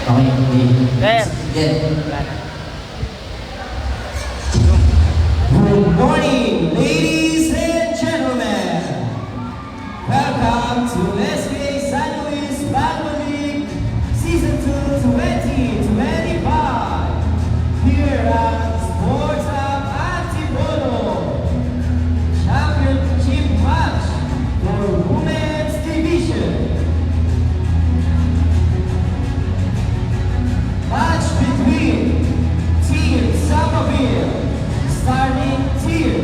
Okay, okay. Sir. Yeah. Wala na. Good morning, ladies and gentlemen. Welcome to SK San Luis Battle League Season 2 2025. Here at Sports Hub Antipolo. Championship match for Women's Division. Match between Team Samaville, starting tier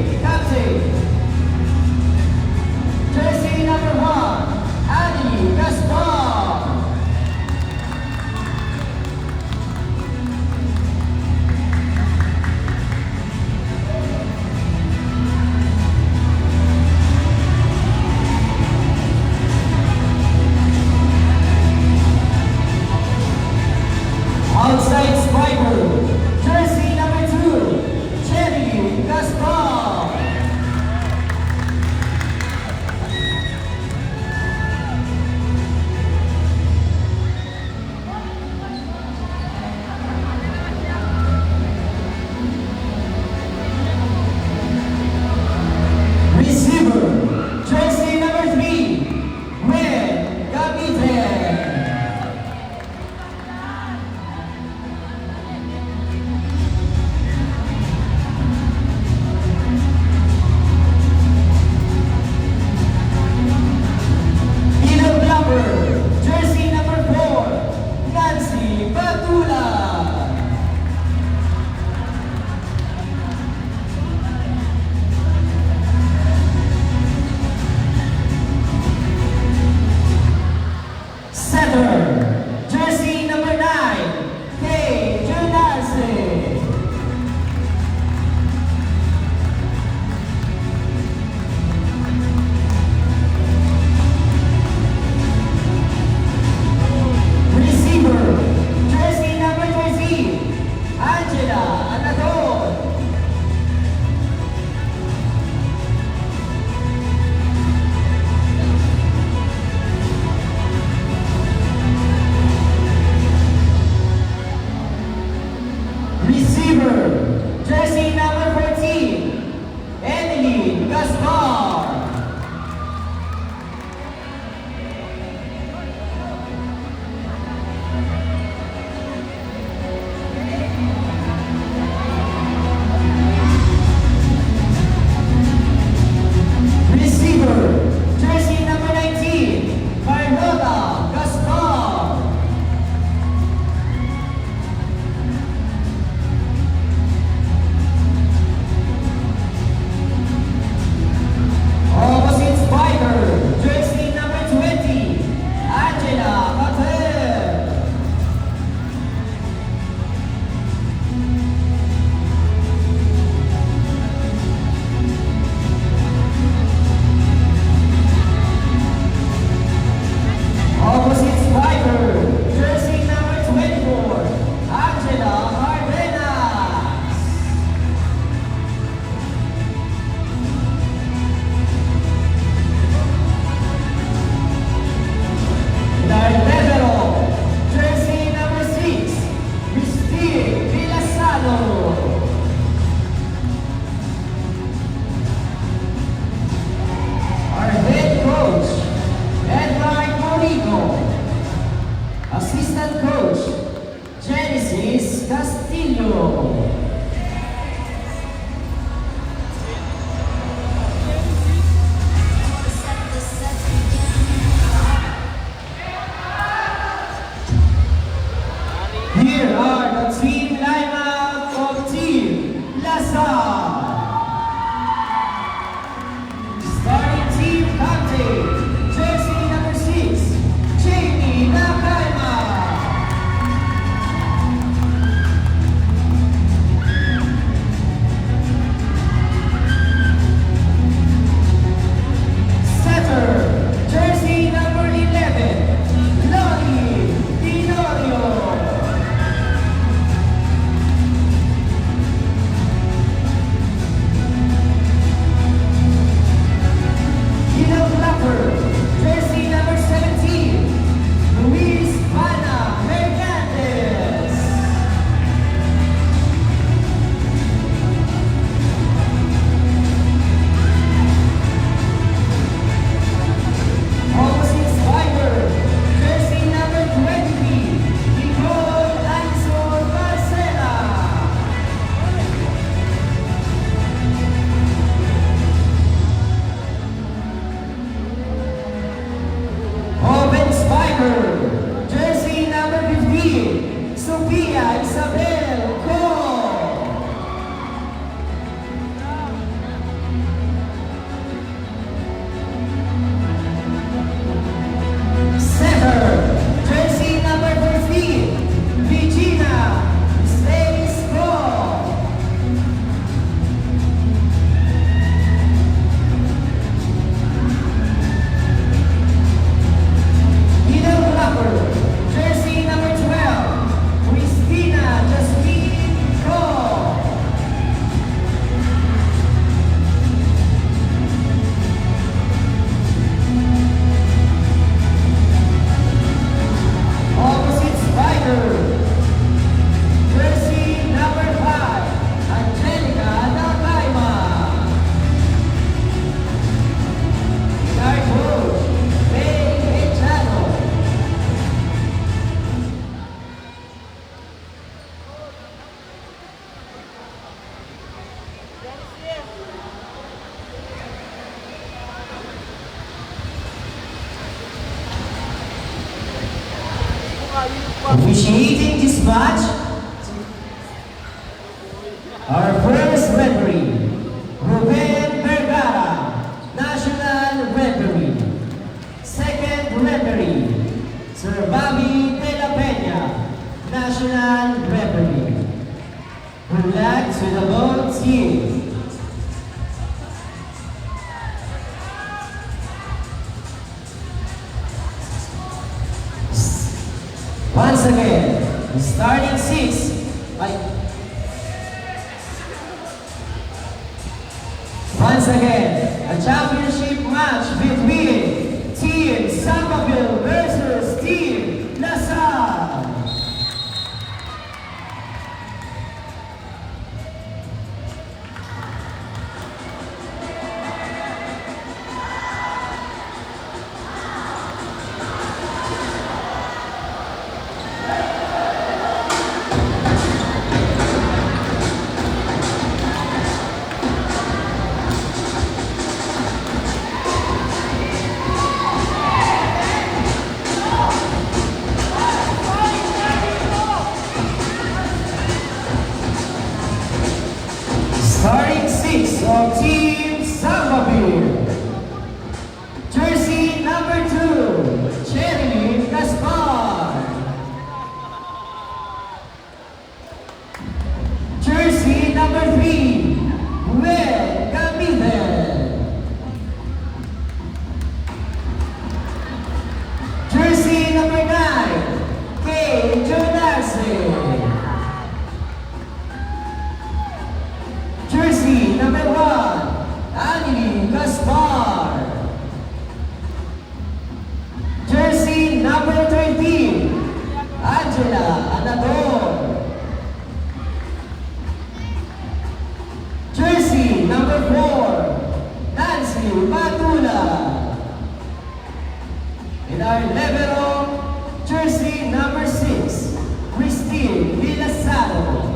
Officiating this match, our first referee, Ruben Vergara, National Referee. Second referee, Sir Bobby De La Peña, National Referee. Relax with the votes here. Once again, starting six. Once again, a championship match between Team Sambaville versus Team LaSalle. Starting six of Team Sambaville. Jersey number 2, Cherry Gaspar. Jersey number 3, Gwen Gamiden. Jersey number 9, Kay Jonase. Jersey number 1, Annie Gaspar. Jersey number 13, Angela Anador. Jersey number 4, Nancy Matula. In our libero, jersey number 6, Christine Villasaro.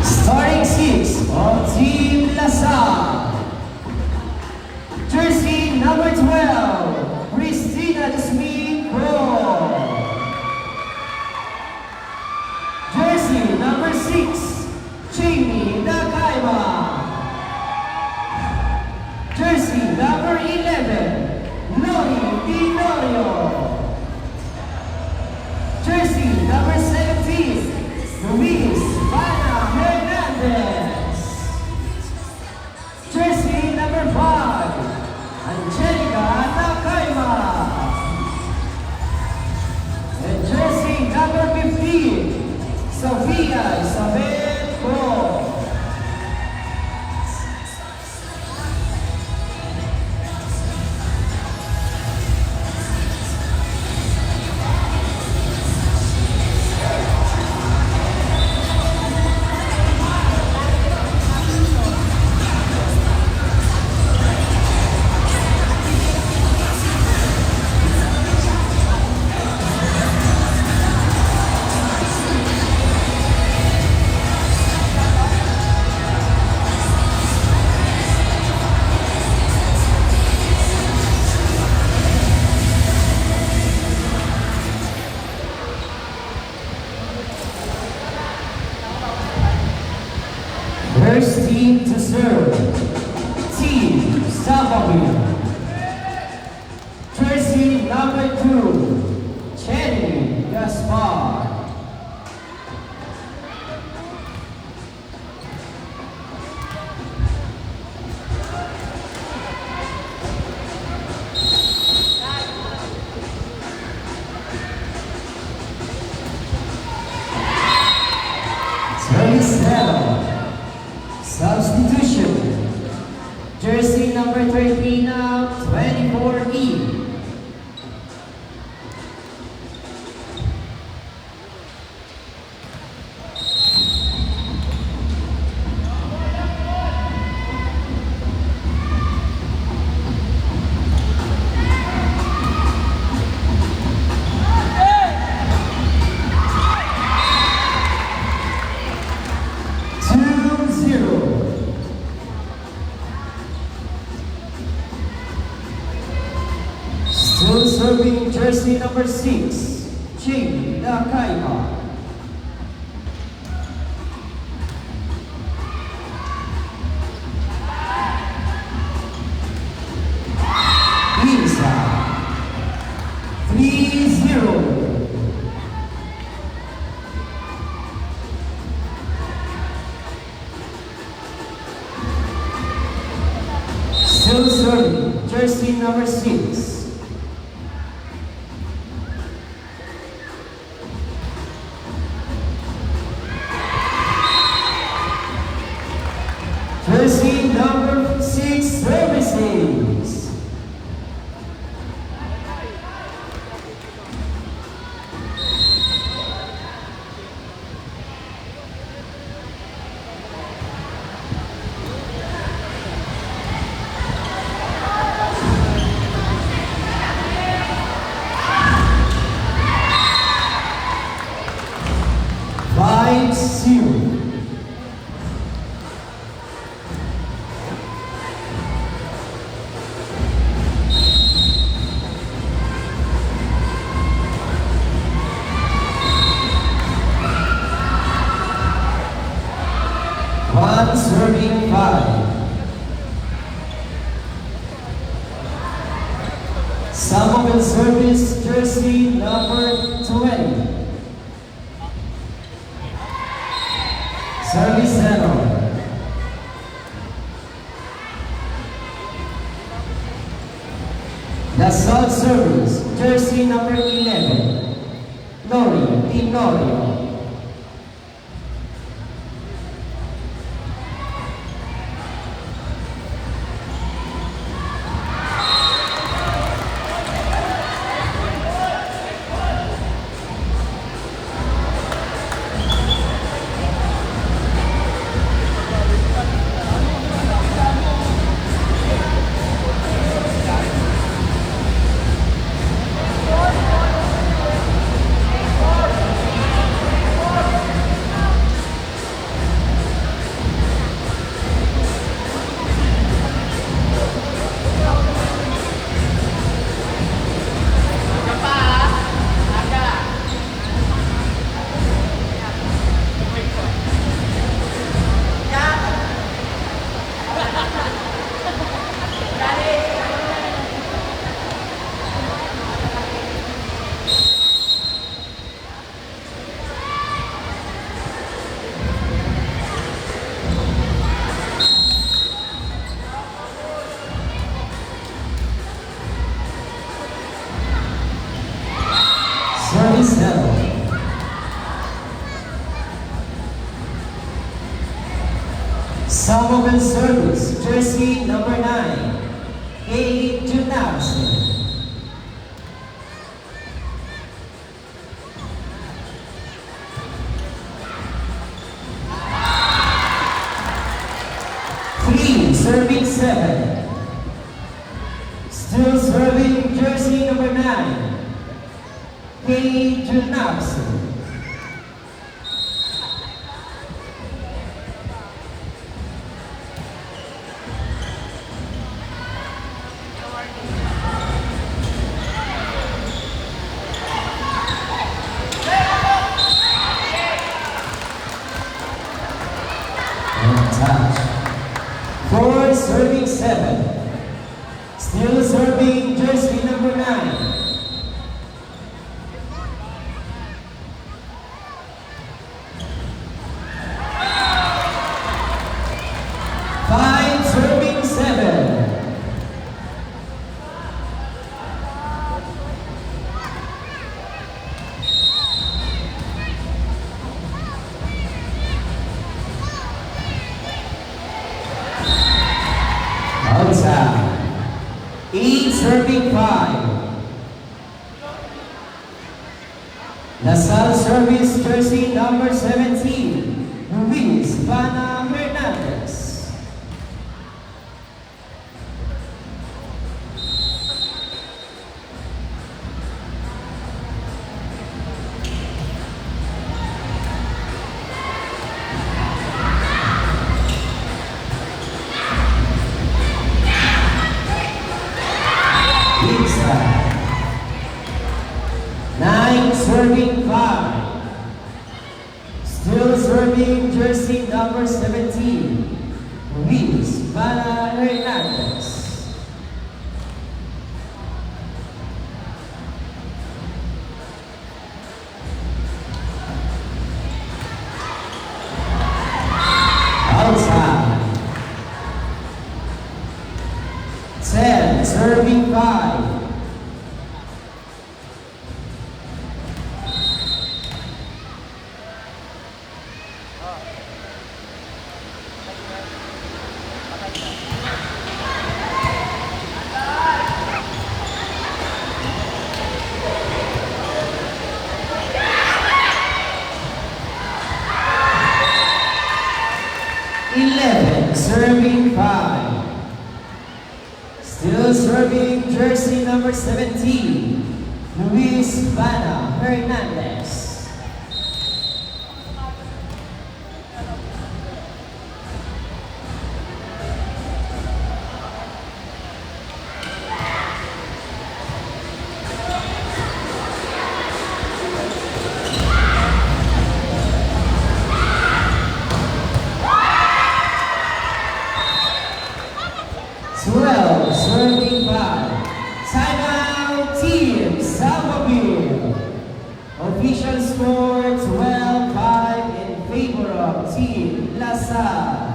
Starting six of Team LaSalle. Jersey number 12, Christina Jasmine Cole. Jersey number 6, Jamie Nakaima. Jersey number 11, Lori Dinorio. Jersey number 17, Luis Vana Hernandez. Jersey number 5, Angelica Nakaima. And jersey number 15, Sofia Isabel Cole. First team to serve, Team Sambaville. Jersey number 2, Cherry Gaspar. Substitution. Jersey number 13 now, 24E. jersey number 6, Jamie Nakaiba. Lisa, 3-0. Still serving, jersey number 6. Jersey number 6 services. Five, 0. One serving 5. Samuel service jersey number 20. Service 0. Lasal service jersey number 11. Lori Tenorio. Service 0. Samuel service jersey number 9. Kay Junarse. Serving 7. Still serving jersey number 9. Kay Junarse. Touch. 4 serving 7. Still serving jersey number 9. Serving 7. Outside. 8 serving 5. Lasal service jersey number 17. Luis Vana Hernandez. serving jersey number 17, Luis Vana Hernandez. Outside. 10, serving 5. Serving 5. Still serving jersey number 17, Luis Vana Hernandez. Serving 5. Timeout Team Salvaville. Official score 12-5 in favor of Team LaSalle.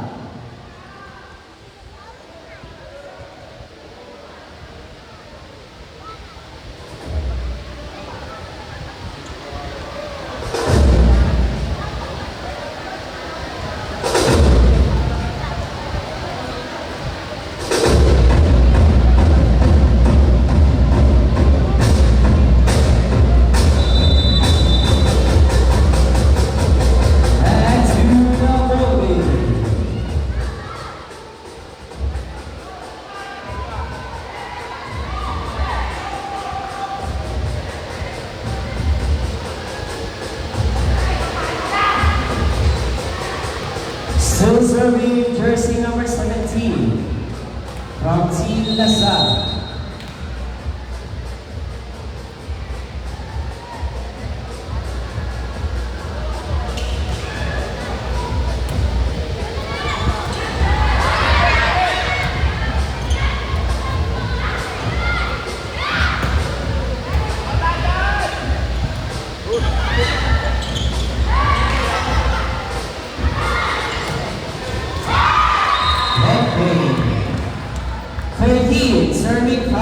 Still serving jersey number 17 from Team LaSalle. Serving 5.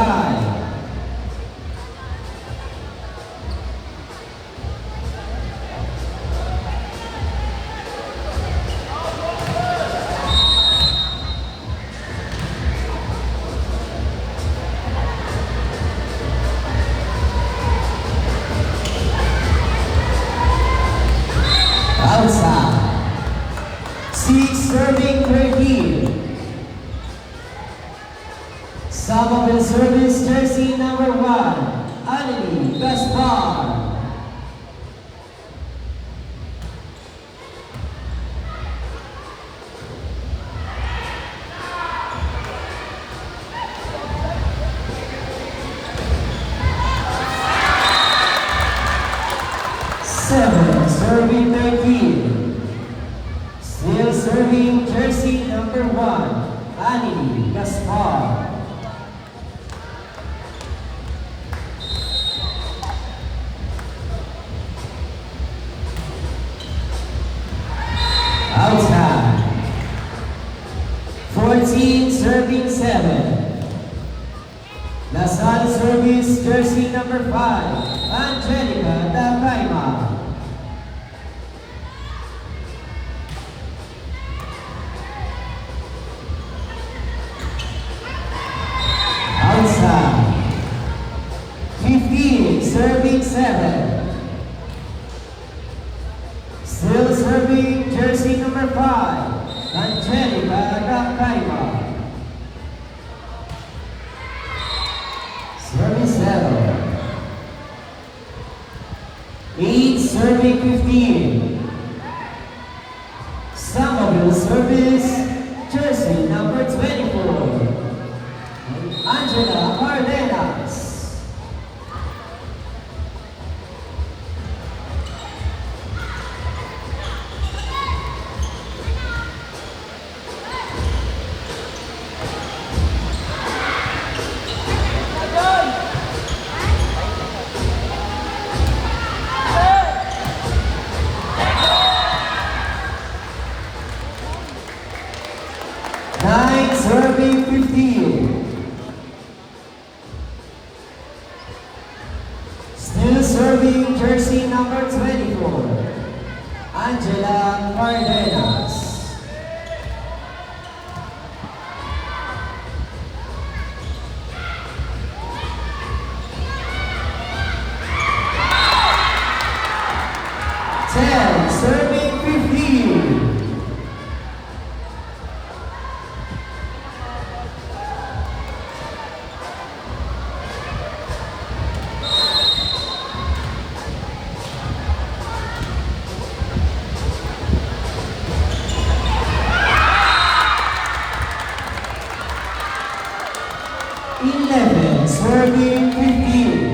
Outside. 6 serving 13. Salvaville service jersey number 1, Anneli Gaspar. Seven, serving 13. Still serving jersey number 1, Anneli Gaspar. Outside. 14, serving 7. LaSalle service jersey number 5, Angelica Dacaima. Outside. 15, serving 7. Still serving jersey number 5, Angelica Dacaima. Serving 7. 8, serving 15. Salvaville service jersey number 24, Angela Cardenas. 9 serving 15. Still serving jersey number 24, Angela Cardenas. Serving 15. Serving 15.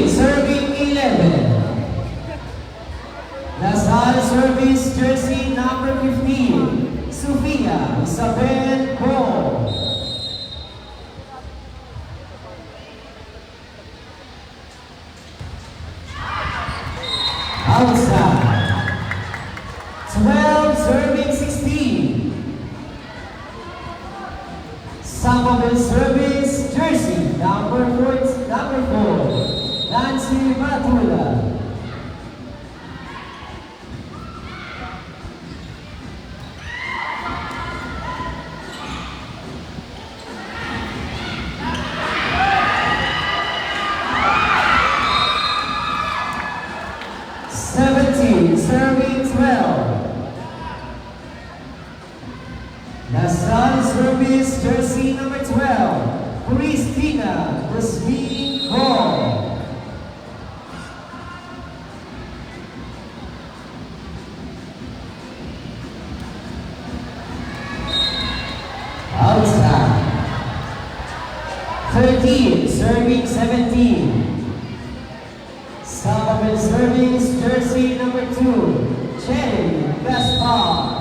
Serving 11. Lasal service jersey number 15, Sofia Isabel Paul. Outside. 12 serving 16. Samabel service jersey number 4, Nancy Matula. Serving 12. Lasal service jersey number 12, Christina Jasmine Hall. Outside. 13 serving 17. Samabel service jersey number 2, Cherry Gaspar.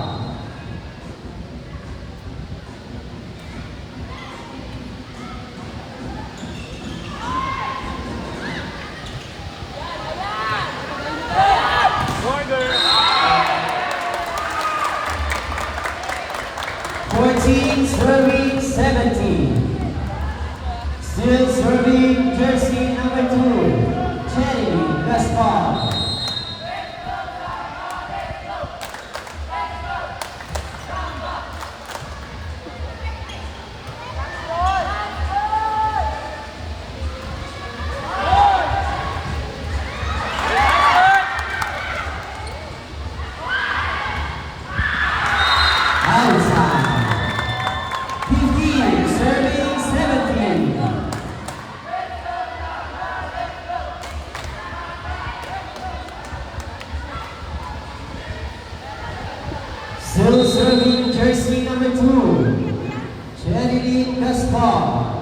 Order. 14 serving 17. Still serving jersey number 2, Cherry Gaspar. Still serving jersey number 2, Jerilyn Gaspar.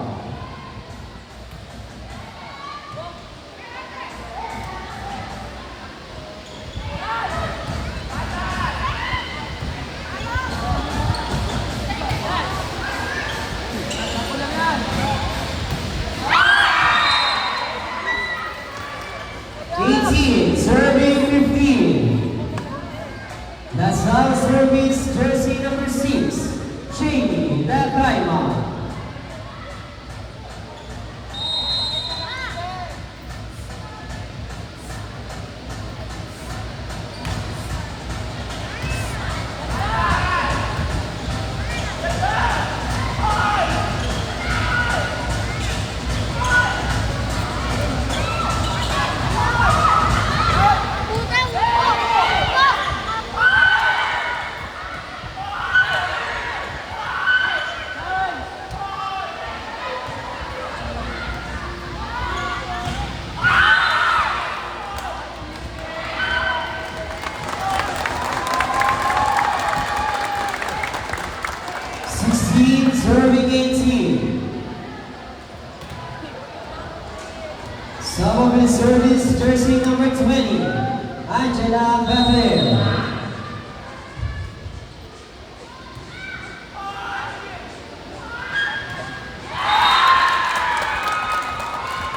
Serving 15. Lasal service jersey number 6, Jamie Lakaima. Offense service, jersey number 20, Angela Bethel.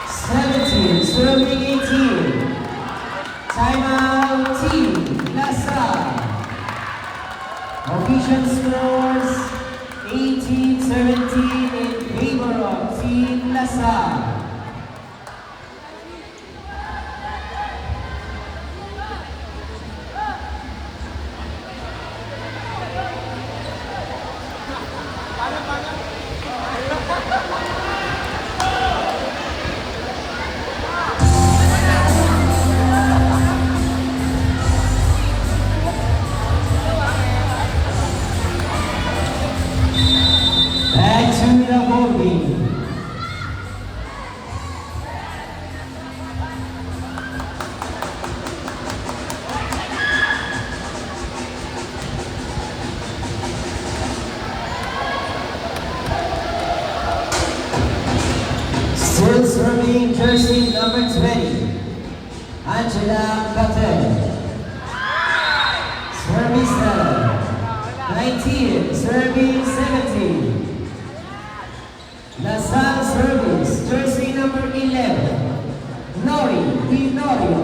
17, serving 18. Timeout, Team LaSalle. Official scores 18-17 in favor of Team LaSalle. Back to the voting. Still serving jersey number 20, Angela Patel. Service 19, serving 17. LaSalle service, jersey number 11, Lori Vinorio.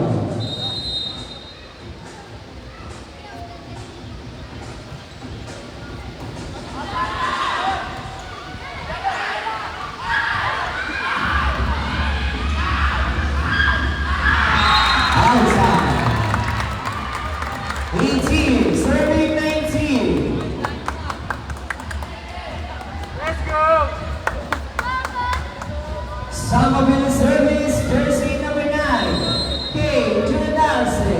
Outside. 18, serving 19. Let's go! Somerville service, jersey number 9, Kay Junadarse.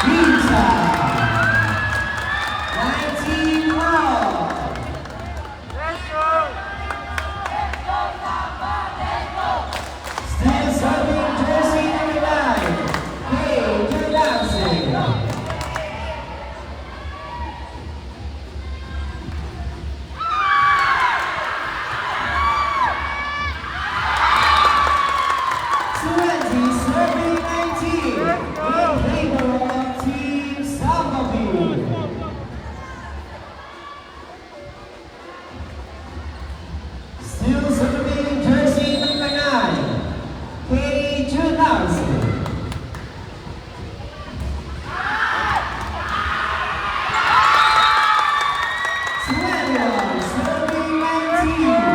Pizza. 19 more. Let's go! Still serving jersey number 9, Kay Junadarse. Serving 19 in favor of Team Somerville. Still serving jersey number 9, Kay Junadarse. Serving 19.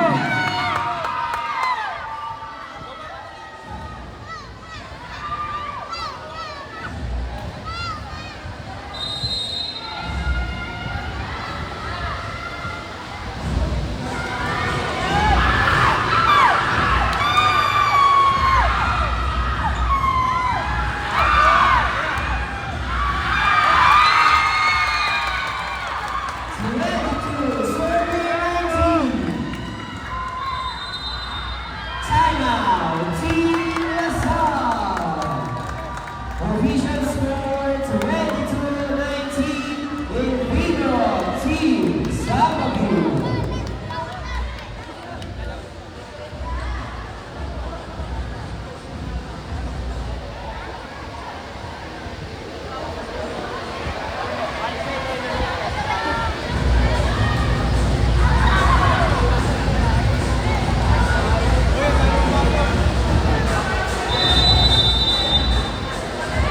Official score 22-19 in favor of Team Somerville.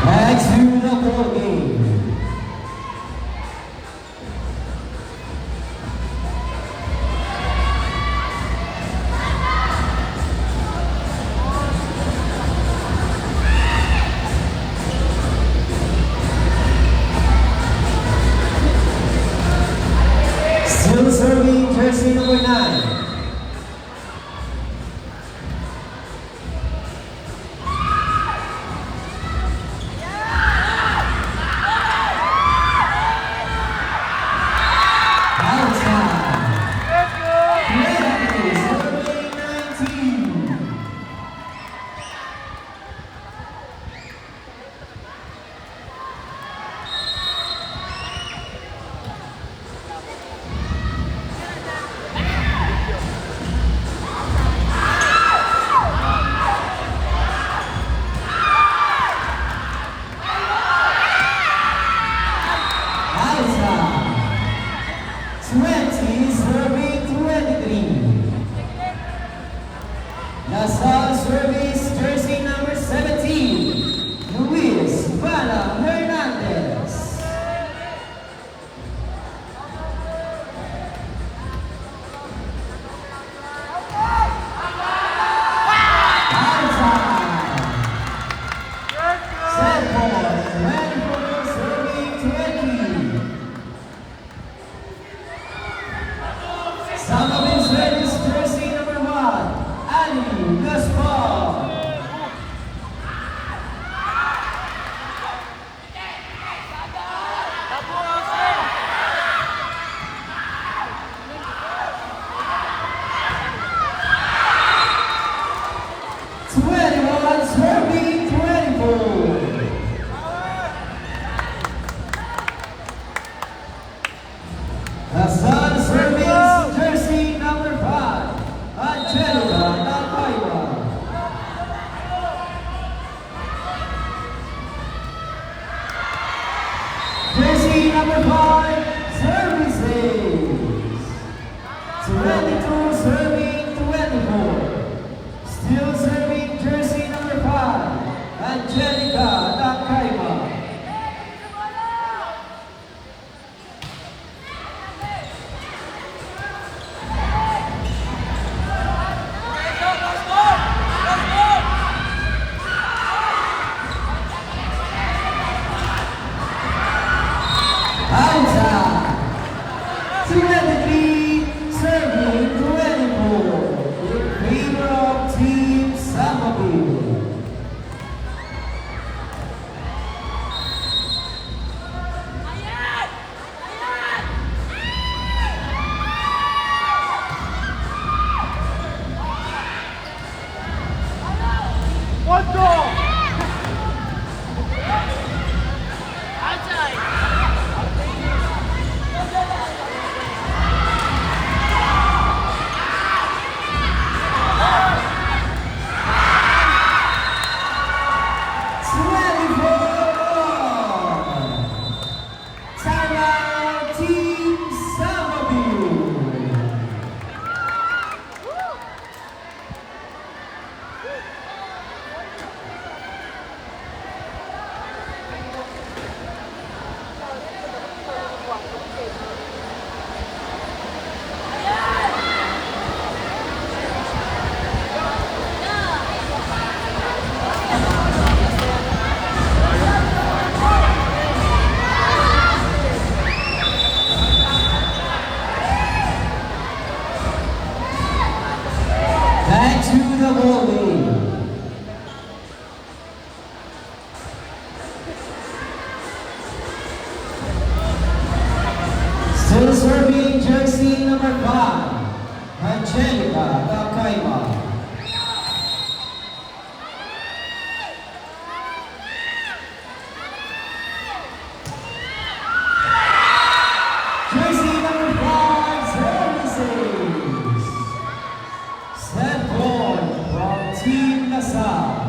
Back to the ball game. Still serving jersey number 9. 20, serving 23. Lasal service, jersey number 17, Luis Vara Hernandez. Set point, 24, serving 20. Somerville service, jersey number 1, Ali Gaspar. Serving 24. Hassan service, jersey number 5, Angelica Nakaiwa. Jersey number 5, services. 22 serving 24. Still serving jersey number 5, Angelica Nakaiwa. Hamza, 23, serving 24, in favor of Team Somerville. One goal. Timeout, Team Somerville. Back to the volley. Still serving jersey number 5, Angelica Nakaiwa. Jersey number 5, services. Set point from Team LaSalle.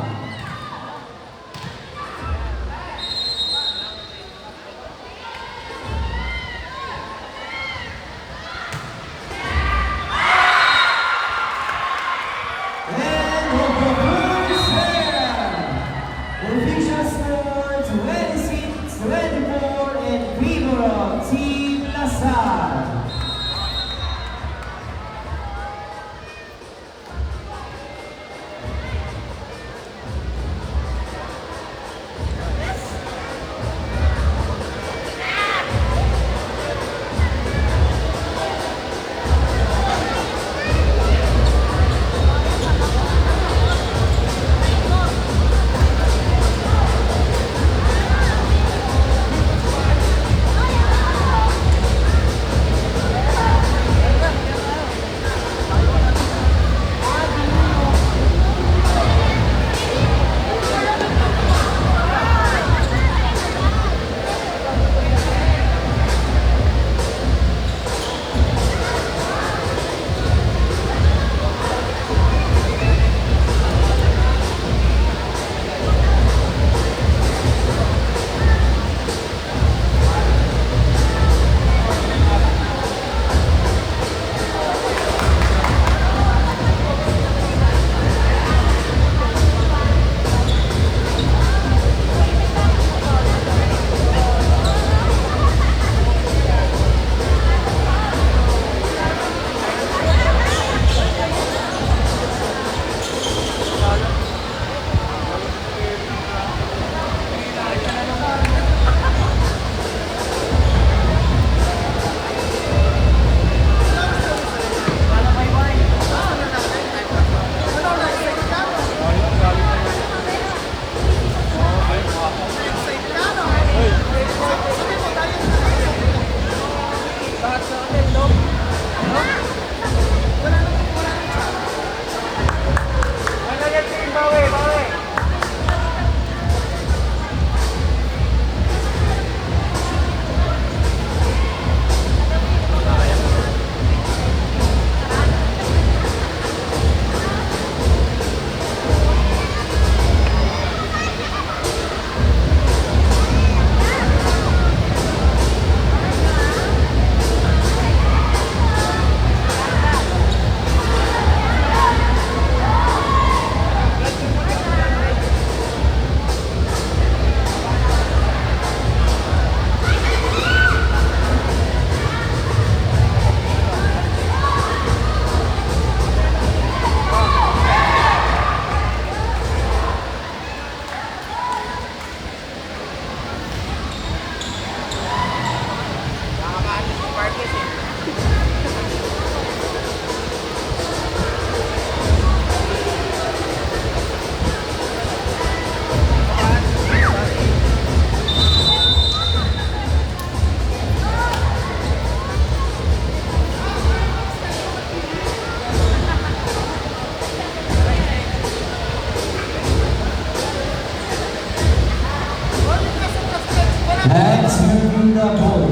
the ball.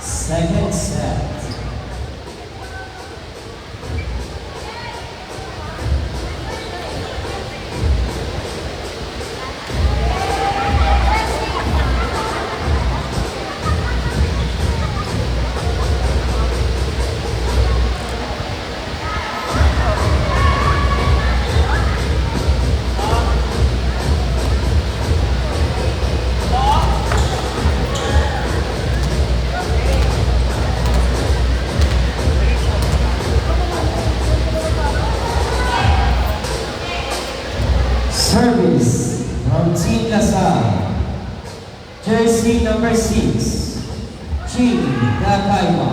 Second set. Service from Team Lasal. Jersey number 6, Team Dakaiwa.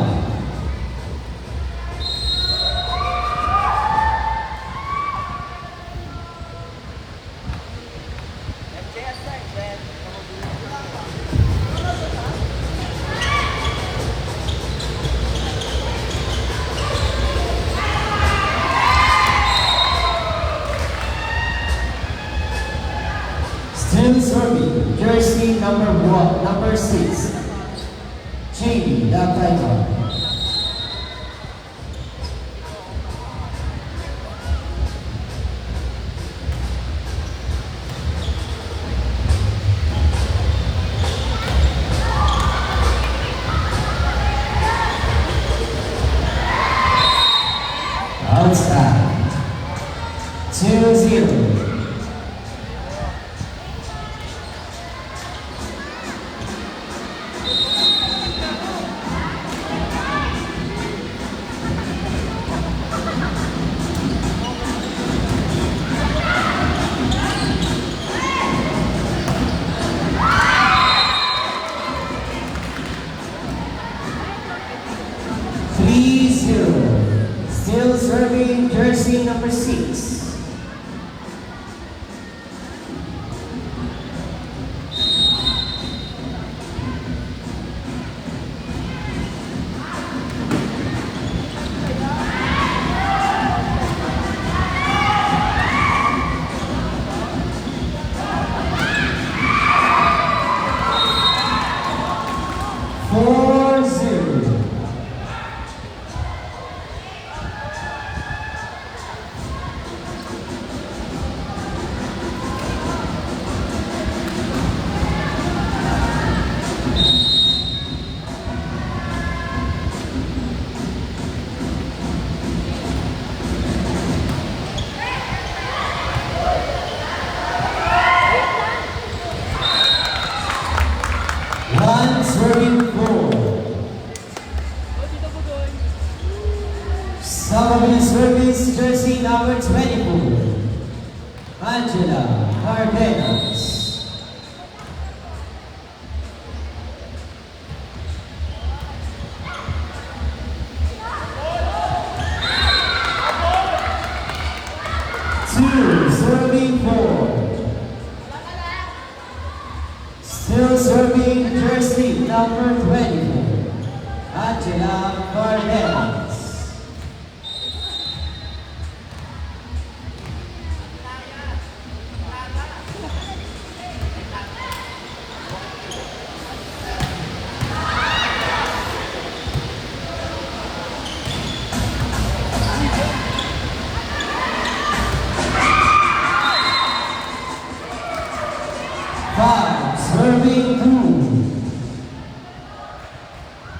Still serving, jersey number 6, Jamie Dakaiwa. Outside, 2-0. Still serving, jersey number 6. Serving 4. Summerville service, jersey number 24, Angela Cardenas. Serving 4. Still serving, jersey number 24, Angela Cardenas. Serving 2.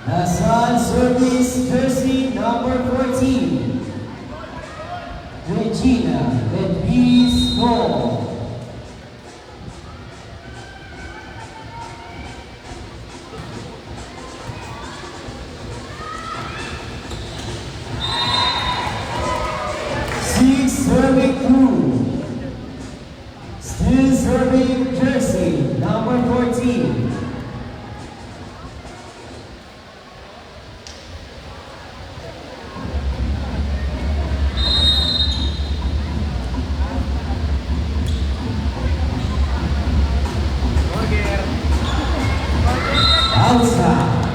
Lasal service, jersey number 14, Regina Beatriz Go. Serving 2. Still serving, jersey number 14, outside.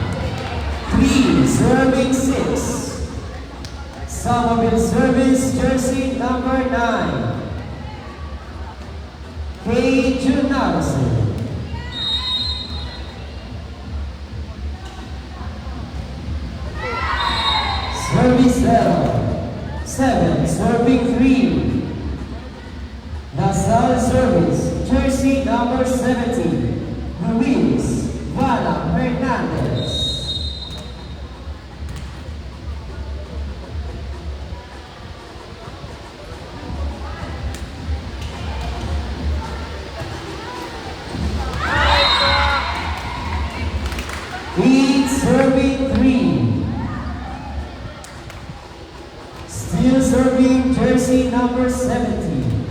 3 serving 6. Summerville service, jersey number 9, Kay Junarson. Service 7, serving 3. Lasal service, jersey number 17, Luis Vala Hernandez. Lead serving 3. Still serving jersey number 17.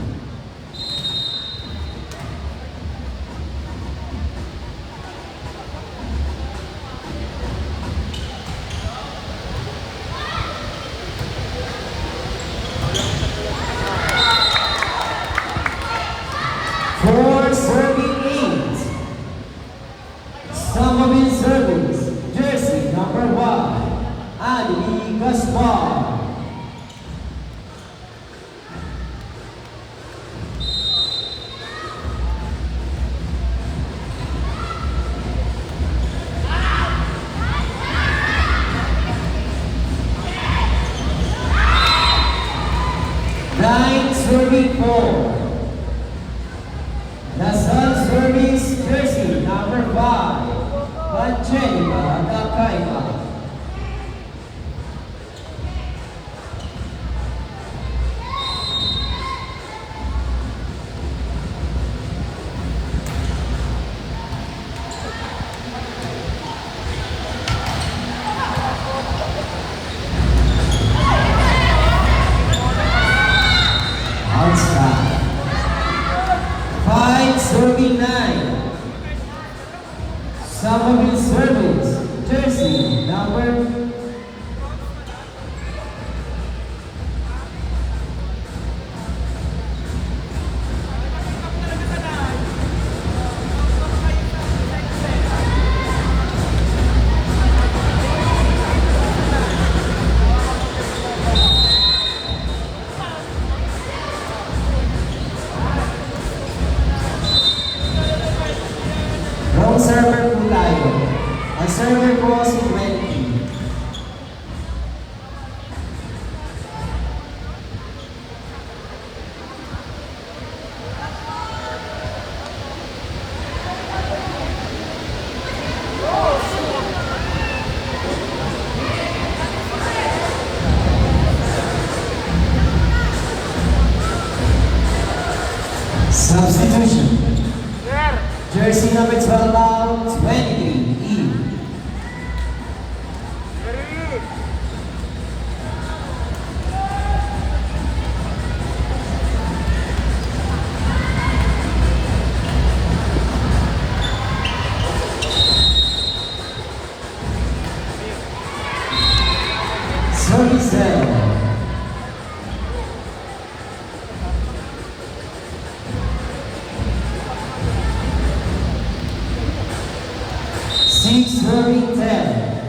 For serving 8. Samobin service, jersey number 1, Ali Gaspar. Nine serving 4. Lasal service, jersey number 5, Angelica Nakaiba. Outside. 5 serving 9. Samobin service, jersey number 'Wrong server po tayo. Ang server po si 20. Substitution. Jersey number 12 out, 23, E. Service 7. Six serving 10.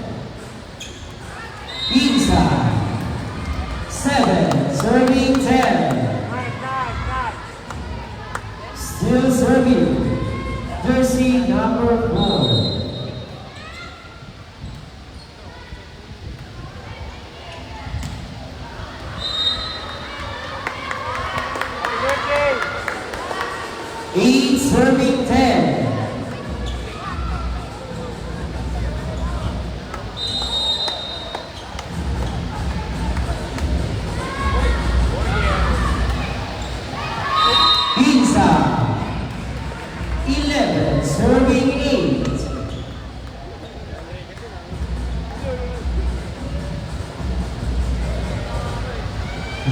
Inside. 7 serving 10. Still serving. Jersey number 4. Eight serving 10. Inside. 11 serving 8.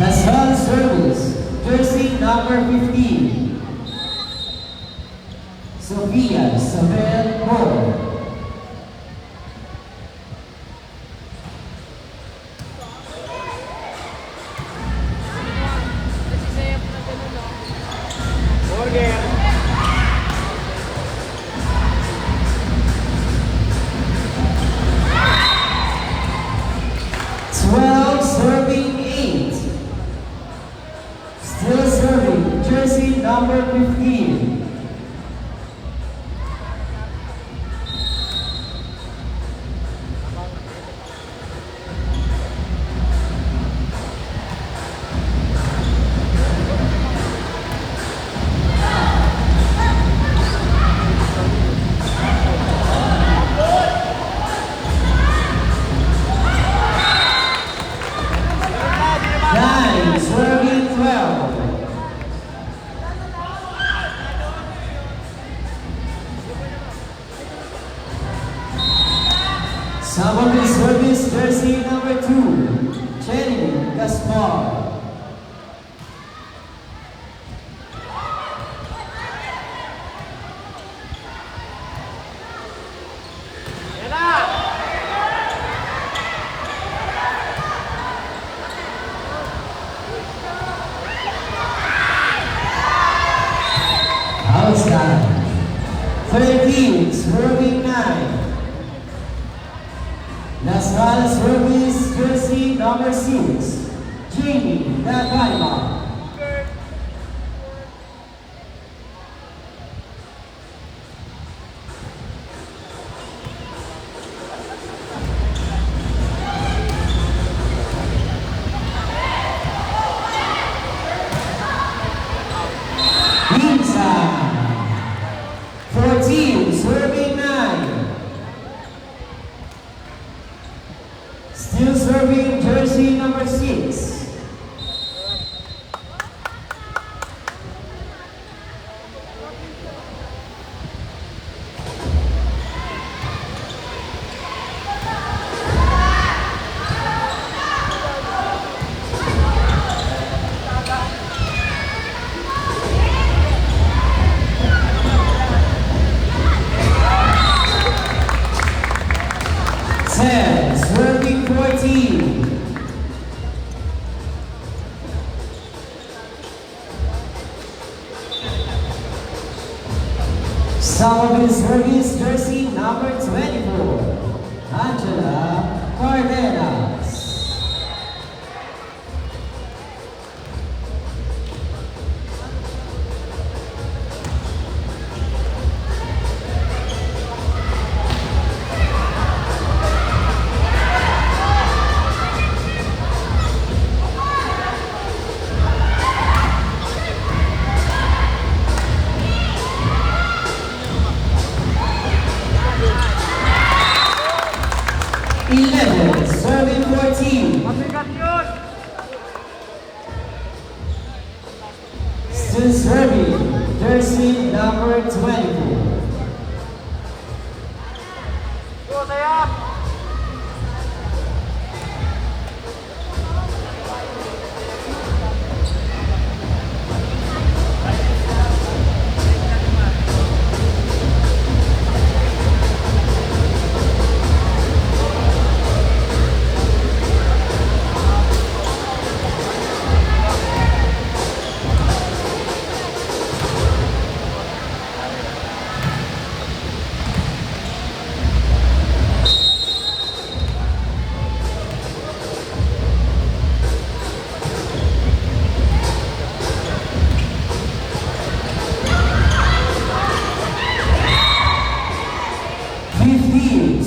Lasal service, jersey number 15. Sofia Isabel Moore. Serving 8. Still serving, jersey number 15. Sabado service jersey number 2, Jenny Gaspar. Outside. 13, serving 9. Lasal service jersey number 6, Jamie Dagalma. Inside. 14, serving 9. Still serving jersey number 6. Serving 14. Solomon service jersey number 24, Angela Cardenas. Serving 14. Still serving jersey number 24.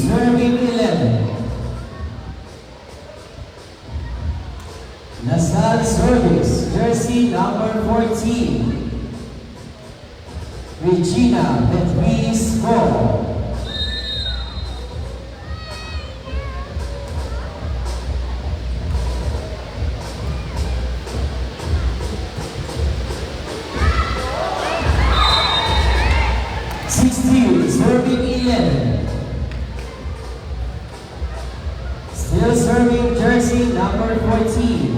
Serving 11. Lasal service jersey number 14, Regina Beatriz Cole. Serving 11. Still serving jersey number 14.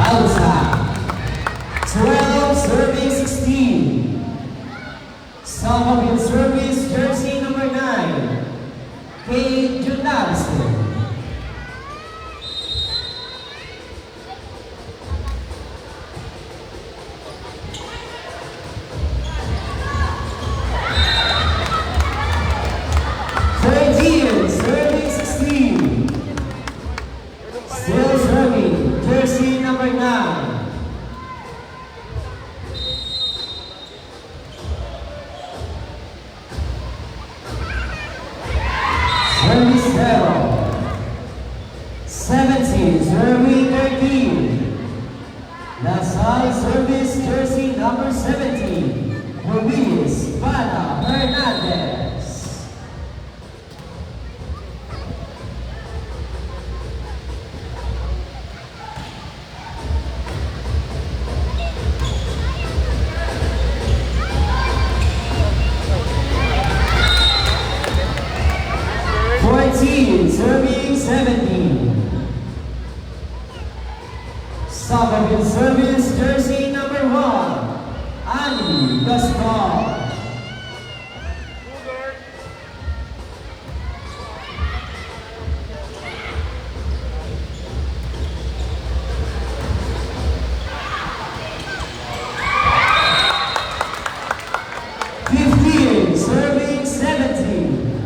Outside. 12 serving 16. Solomon service jersey number 9, Kate Junarson. Serving 16. Still serving jersey number 9. Service 17, serving 13. Lasal service jersey number 17, Luis Vana Hernandez. 18, serving 17. Somerville service, jersey number 1, Annie Gaspar. 15, serving 17.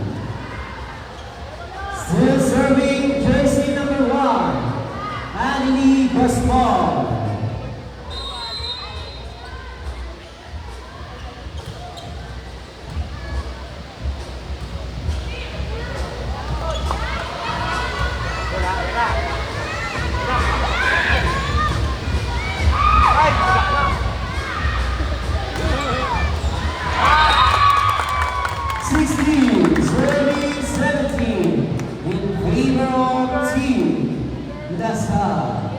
Still serving, jersey number 1, Annie Gaspar. 16, serving 17, in favor of Team Lasal.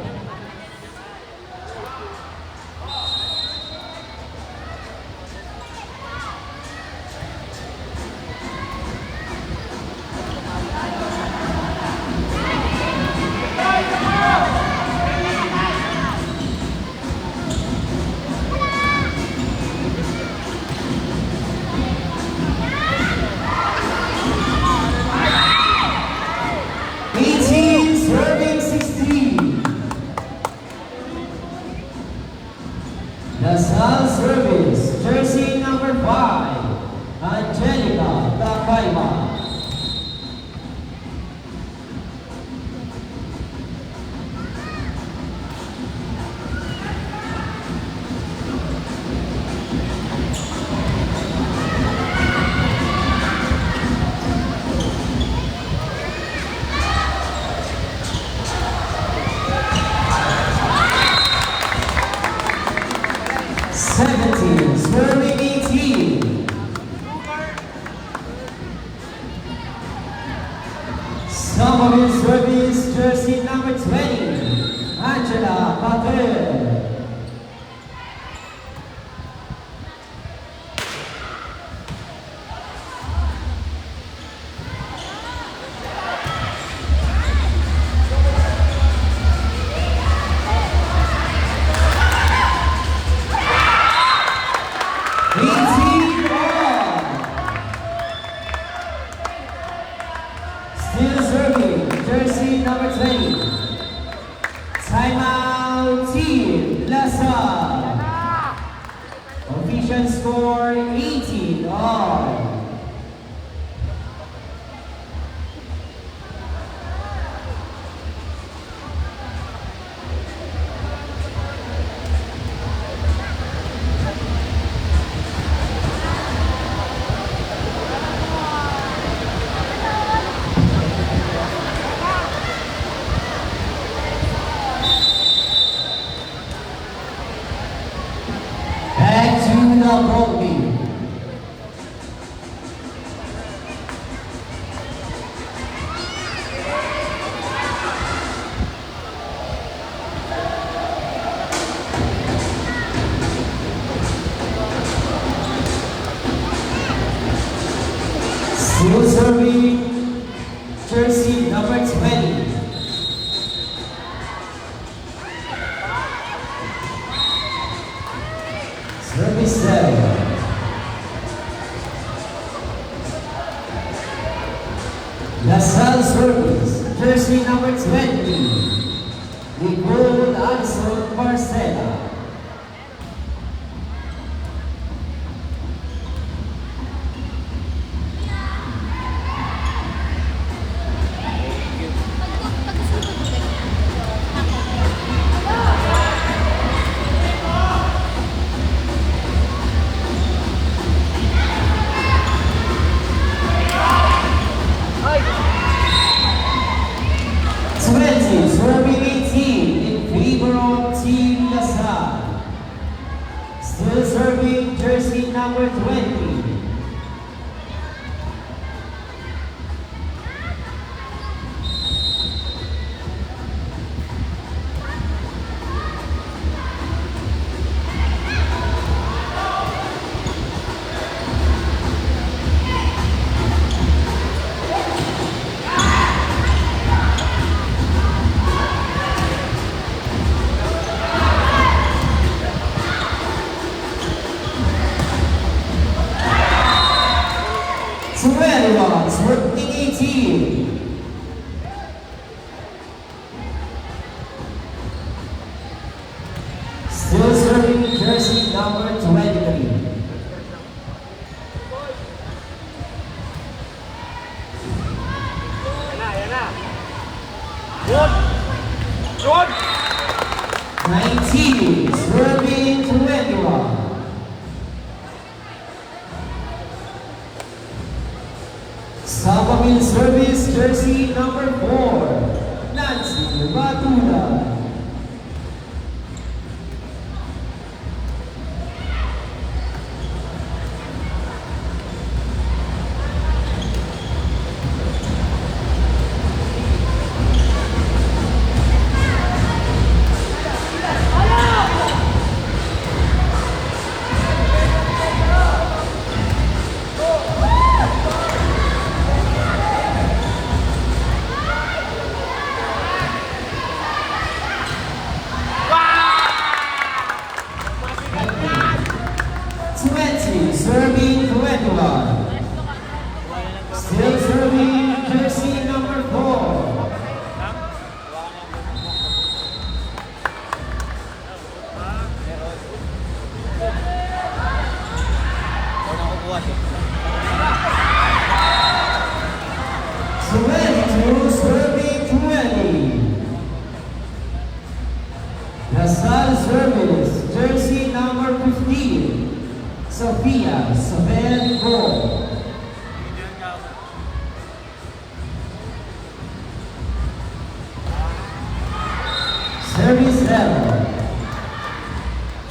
18, serving 16. Lasal service, jersey number 5, Angelica Takaiba. 17, serving 18. Somerville service, jersey number 20, Angela Patel. 18 all. Still serving, jersey number 20. Timeout Team Lasal. Official score 18 all. Back to the ballgame. Still serving, jersey number 20. Service 7. Lasal service, jersey number 20. Nicole Alison Marcela. 20, serving 18, in favor of Team Lasal. Lots, working 18. Still serving jersey number 23. Good. Good. 19, serving 21. Sabamil service jersey number 4, Nancy Batula. Serving 21. Still serving jersey number 4. Serving 20. Lasal service jersey number 15. Sophia Saben Go. Service level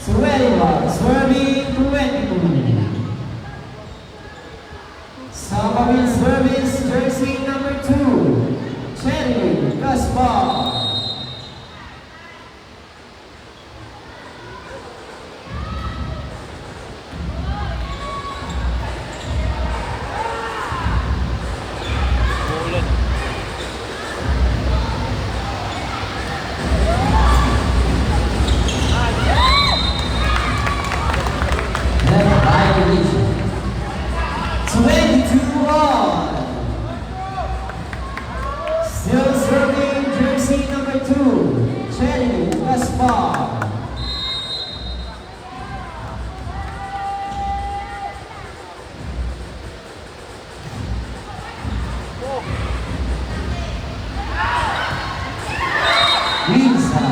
21, serving 22. Sabamil service jersey number 2, Cherry Gaspar. Still serving jersey number 2, Cherry Gaspar. Lisa,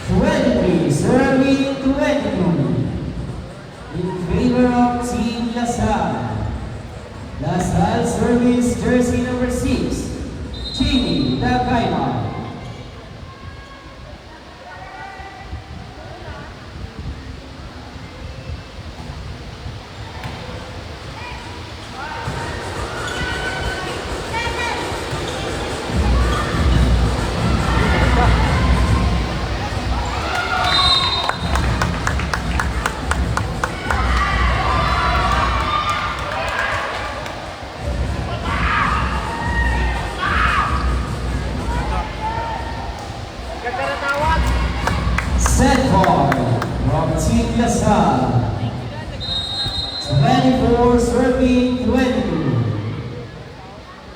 23, serving 22. In favor of Team LaSalle. LaSalle service jersey number 6, Chini Takayama. Set ball from Team LaSalle. 24 serving 22.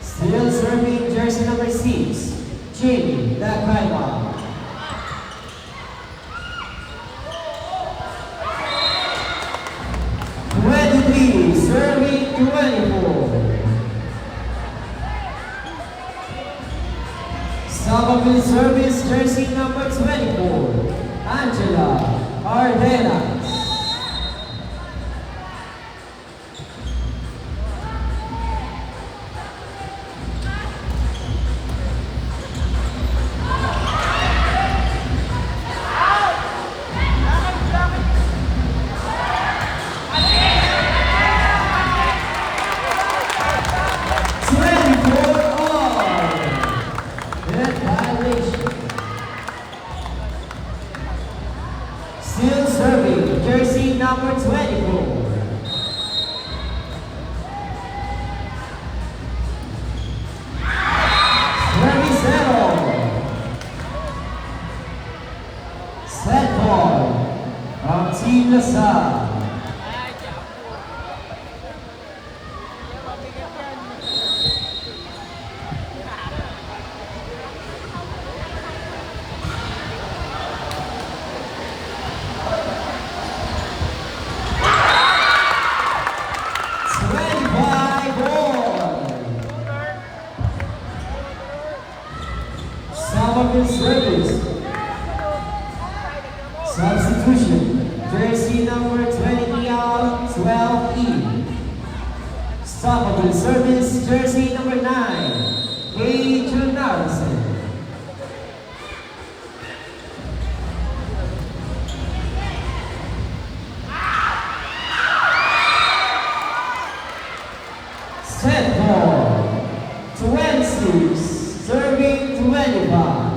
Still serving jersey number 6, Chini Takayama. Serving 24. Sabamil service jersey number 24, Angela Ardenas. Still serving, jersey number 24. Service level. Set ball from Team LaSalle. of the service. Substitution. Jersey number 20 out, 12E. Stop of the service. Jersey number 9, Gage Narson. Set ball. 26, serving 25.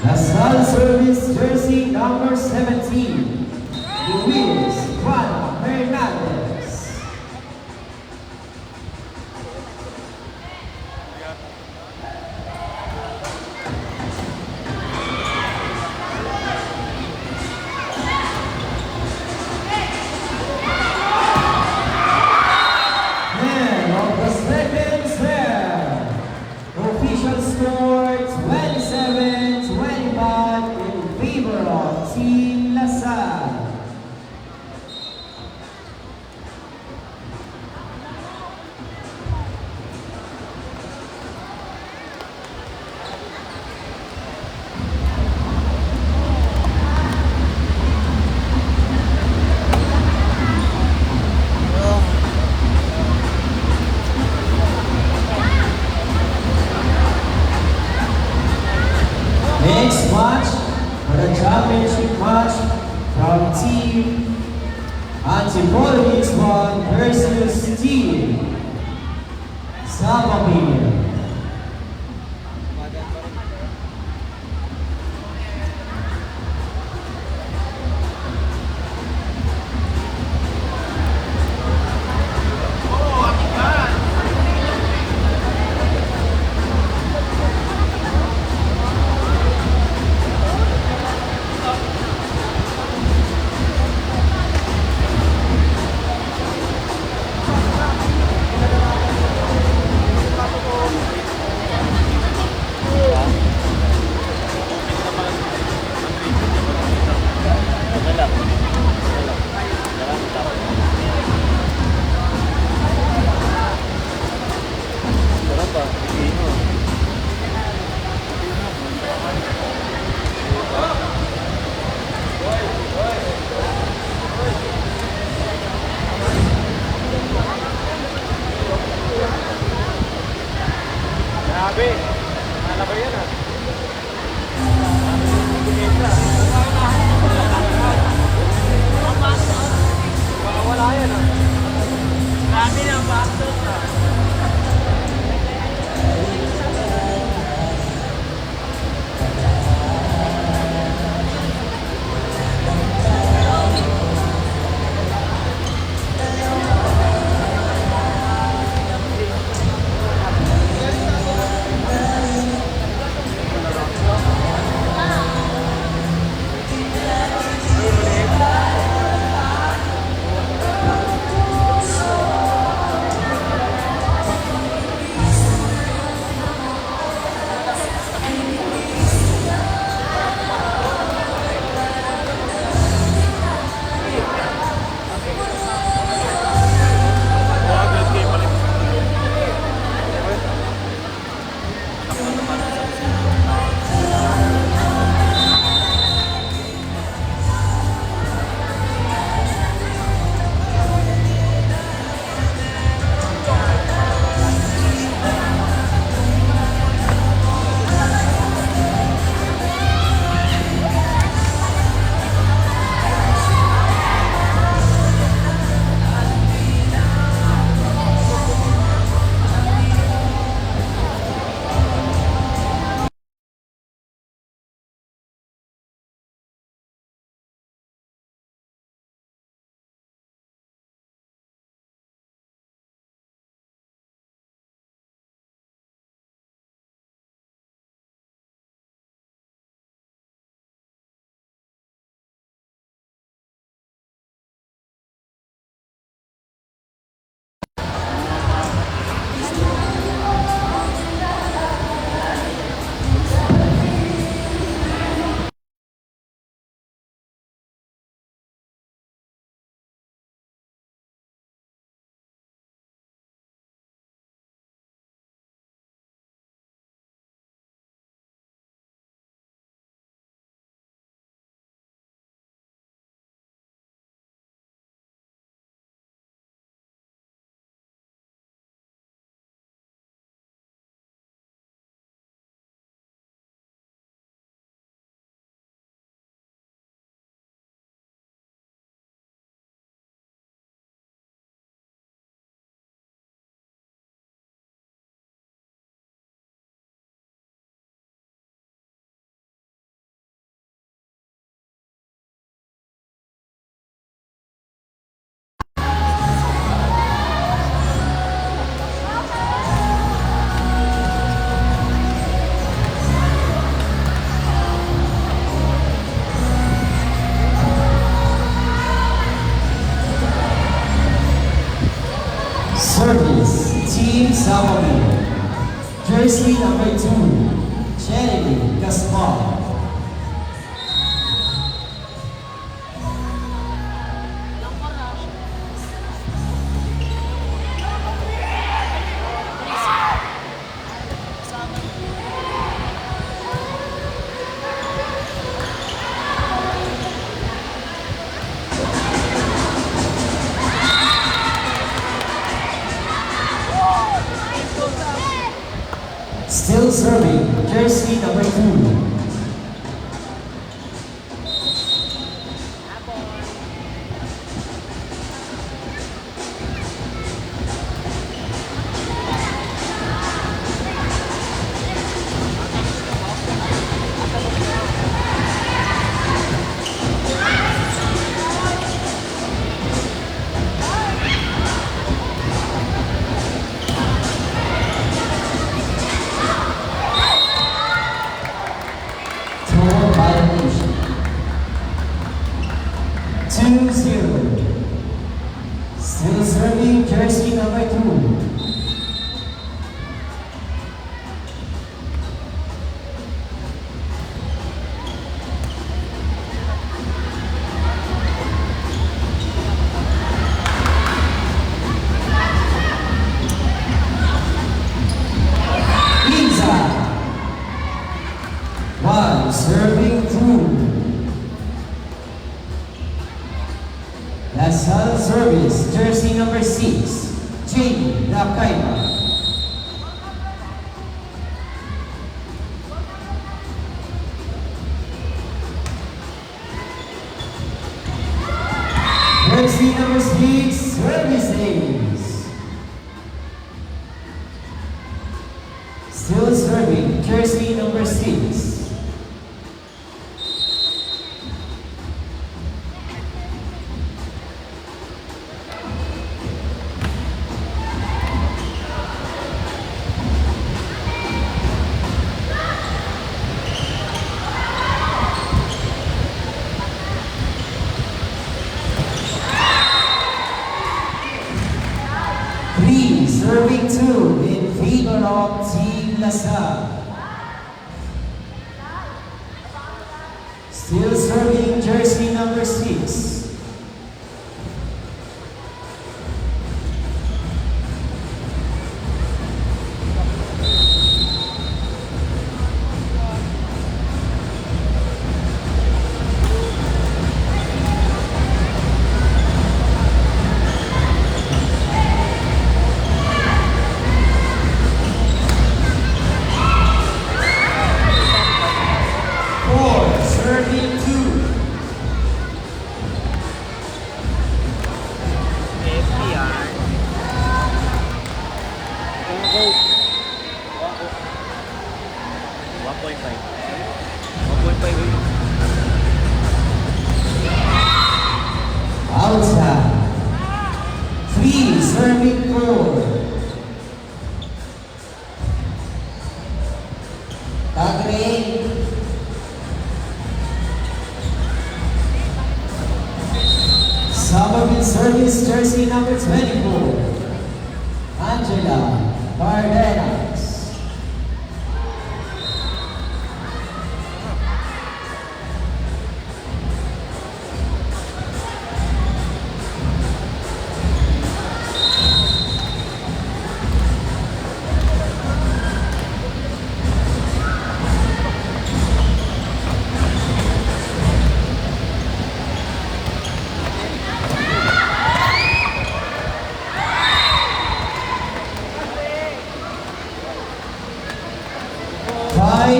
LaSalle service jersey number 17, Luis Juan Hernandez. Man of the second serve. Official score 27-25 in favor of Team LaSalle. Next match for the championship match from Team Antipolo 1 versus Team Sabapir. Grabe. Malaki yan ah. Wala yan ah. Grabe na bakit ah. Service, Team Salomon. Jersey number 2, Jeremy Gaspar. Still serving, jersey number 2. Violation. 2-0. Still serving, jersey number 2. Serving 2. Lasal service, jersey number 6, Jamie Lakaiba. Jersey number 6, service ace. Still serving, jersey number 6. Serving 2 in favor of Team LaSalle. Still serving, jersey number 6. Outside. 3, serving 4. Tagre. Summerville service, jersey number 24. Angela Cardenas.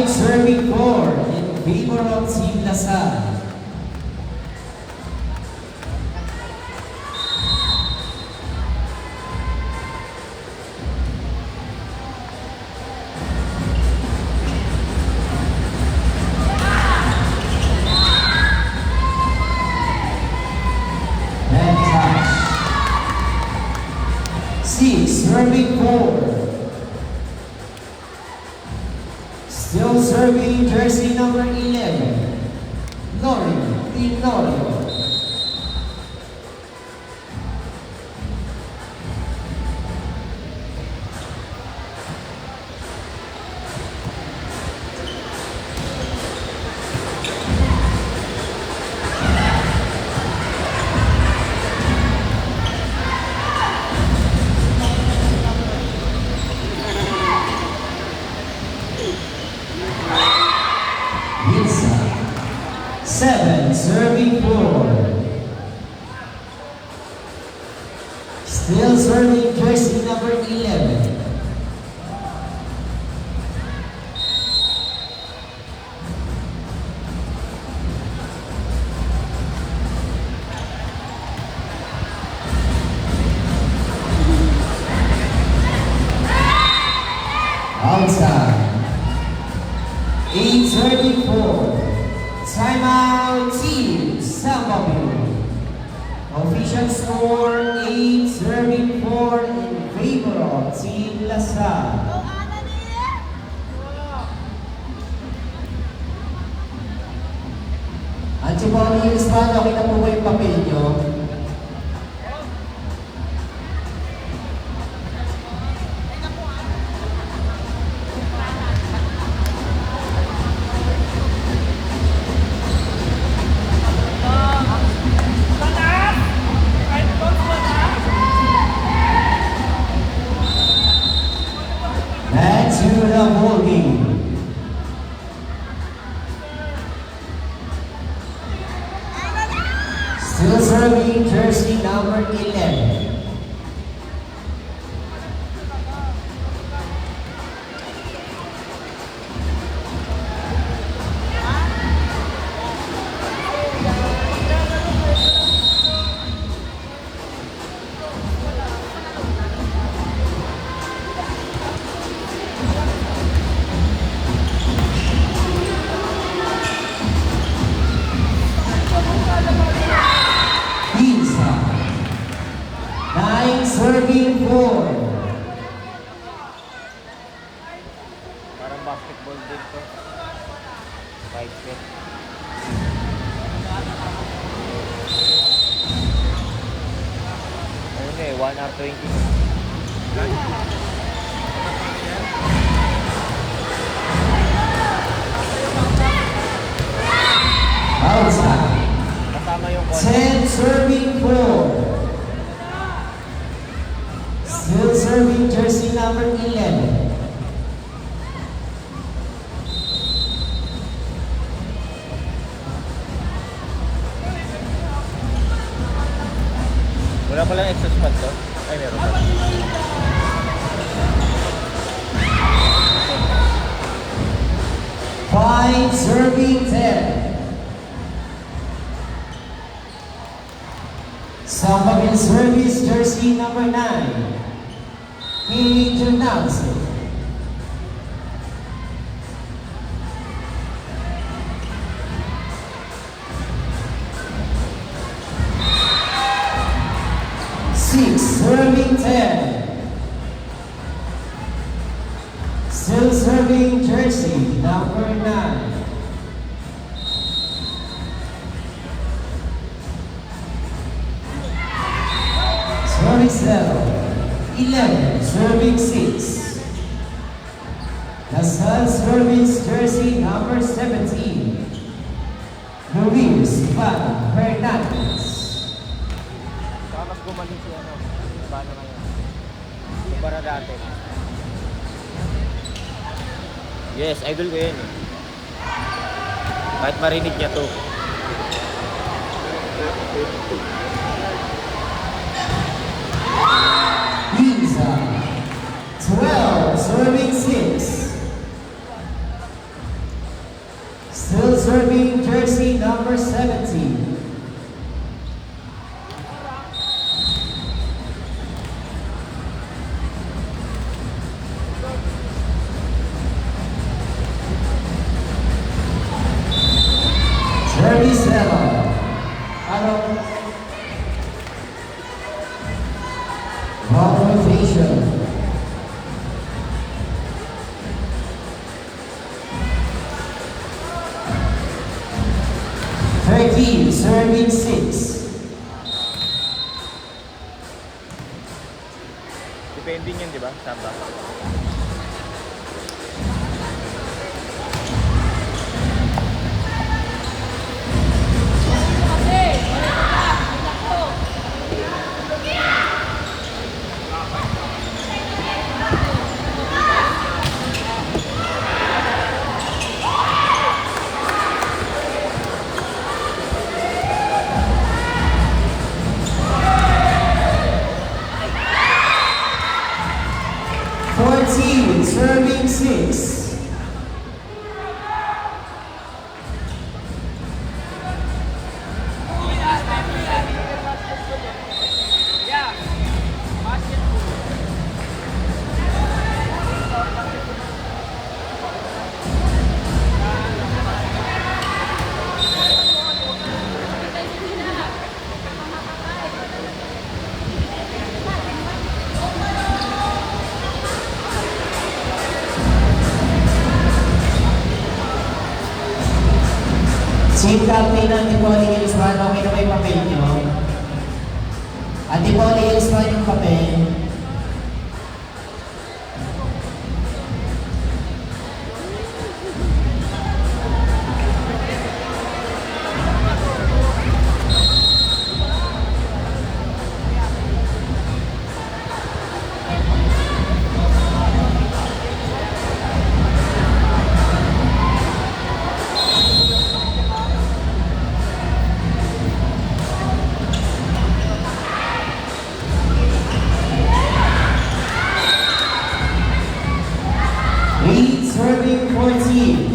Serving 4 in favor of Team LaSalle. And touch. 6, serving 4. Still serving, jersey number 11, Lauren Tenorio. Still serving jersey number 11. Outside. 8:34. Timeout team Sambabu. Official score 8-34 in favor of Team Lasal. Antipolo yung Hispano, kita po ba yung papel nyo? Back to the ball game. Still serving jersey number 11. Pizza. 9 serving 4. Parang basketball din to. 5 set. Ayun eh, 1:20. Outside. Kasama yung 10 serving 4. Still serving jersey number 11. Wala palang extra spot to? Ay, meron pa. Five serving 10. Sambabil service jersey number 9. Major Nelson. Six serving 10. Still serving jersey number 9. Serving 11, serving 6. Lasal serving jersey number 17. Luis Iván Hernandez. Saka mas gumaling si ano. Paano ngayon? Iba na dati. Yes, idol ko yun eh. Kahit marinig niya to. Pizza. 12, serving 6. Still serving jersey number 17. Service level. Wrong rotation. Serving 6. Depending yun, di ba? Samba. 36. Team Captain ng Tipoli Hills One, okay na ba yung papel nyo? At Tipoli Hills One yung papel. Serving 14.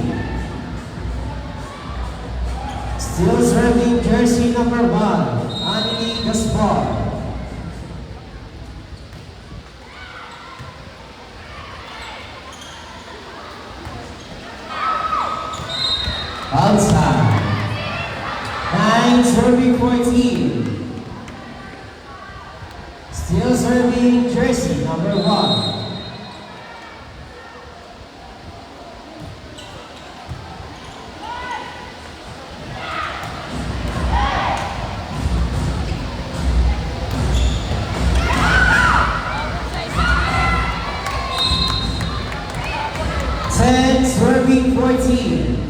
Still serving jersey number 1, Annie Gaspar. Outside. 9 serving 14. Still serving jersey number 1. Serving 14.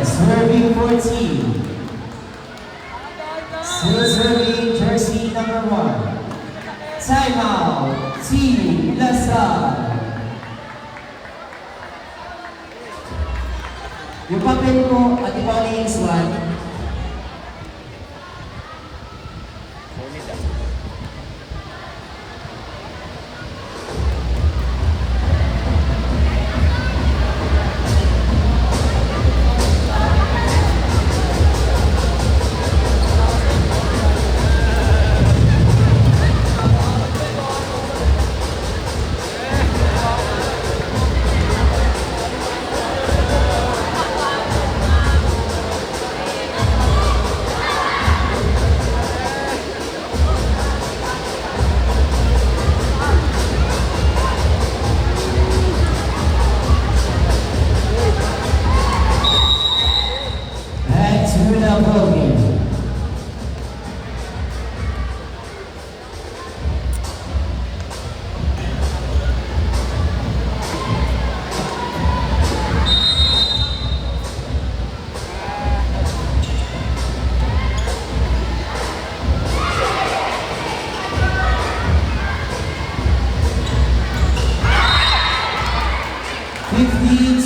Serving 14. Still serving jersey number 1. Timeout, Team Lasal. Yung papel ko at Tipoli Hills One.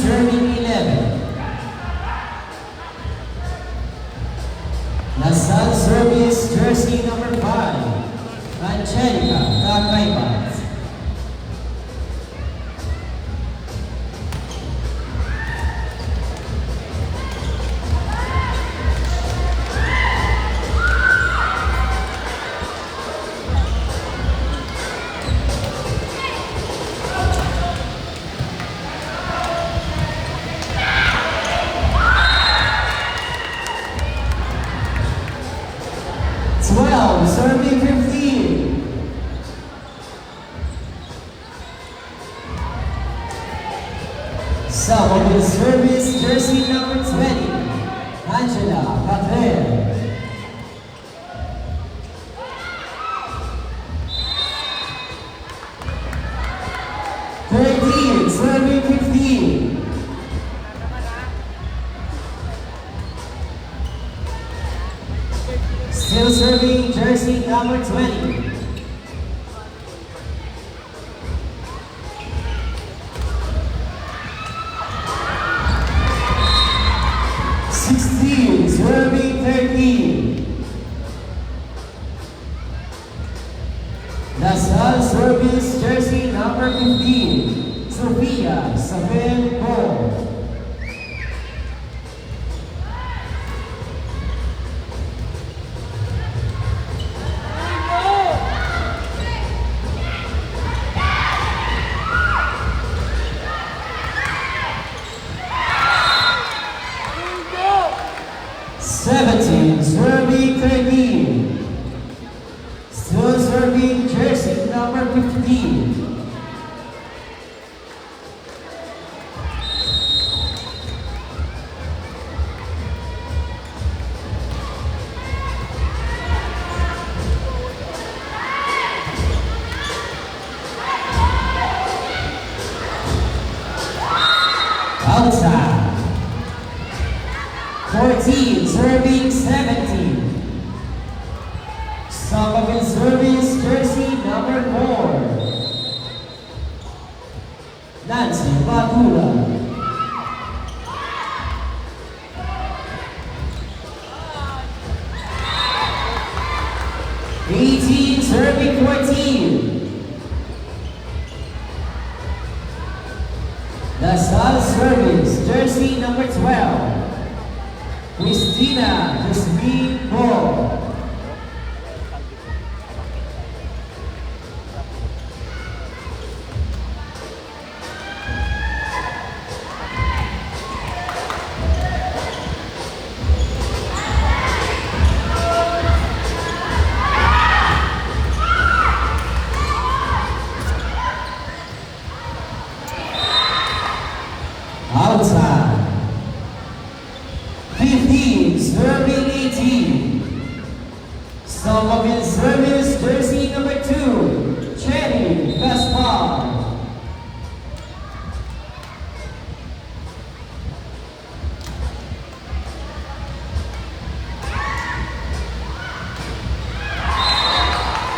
Serving 11. Lasal service jersey number 5, Angelica Kakaibat. Serving 15. Someone will service jersey number 20, Angela Cabrera. Serving 15. Still serving jersey number 20. Serving 13. Lasal service jersey number 15. Sofia Sabel Paul. Serving 13. Still serving jersey number 15. Outside. 14, serving 17. Somerville service jersey number 4. Nancy Badula. 18, serving 14. Lasal service jersey number 12. Christina Jasmine Paul. Outside. 15, serving 18. Somerville service jersey number 2, Chenny Gaspar.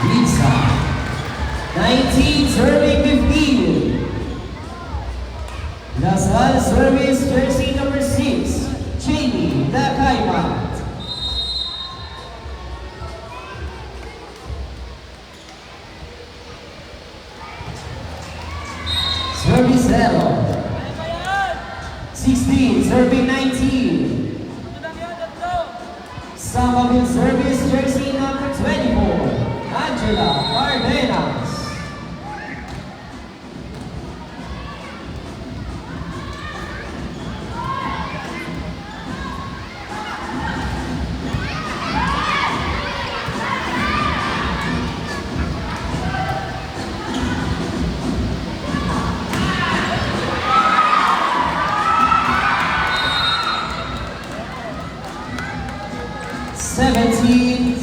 Lisa. 19, serving 15. Lasal service jersey number 6, Chenny Dakaimat. Service 0. 16, serving 19. Somerville service jersey number 24, Angela Cardenas.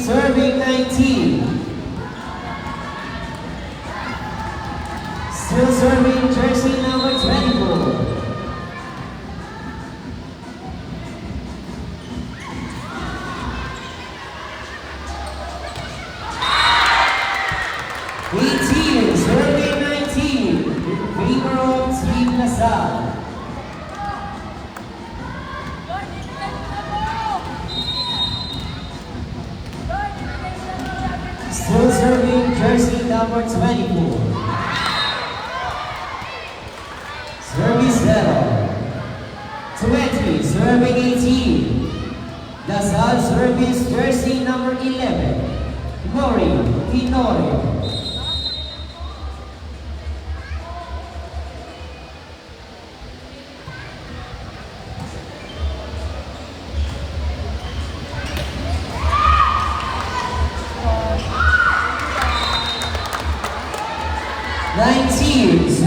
Serving 19. Still serving jersey number 24. Serving 19 in favor of Team Lasal. Still serving jersey number 24. Service 0. 20, serving 18. Lasal service jersey number 11, Glory Tinorio.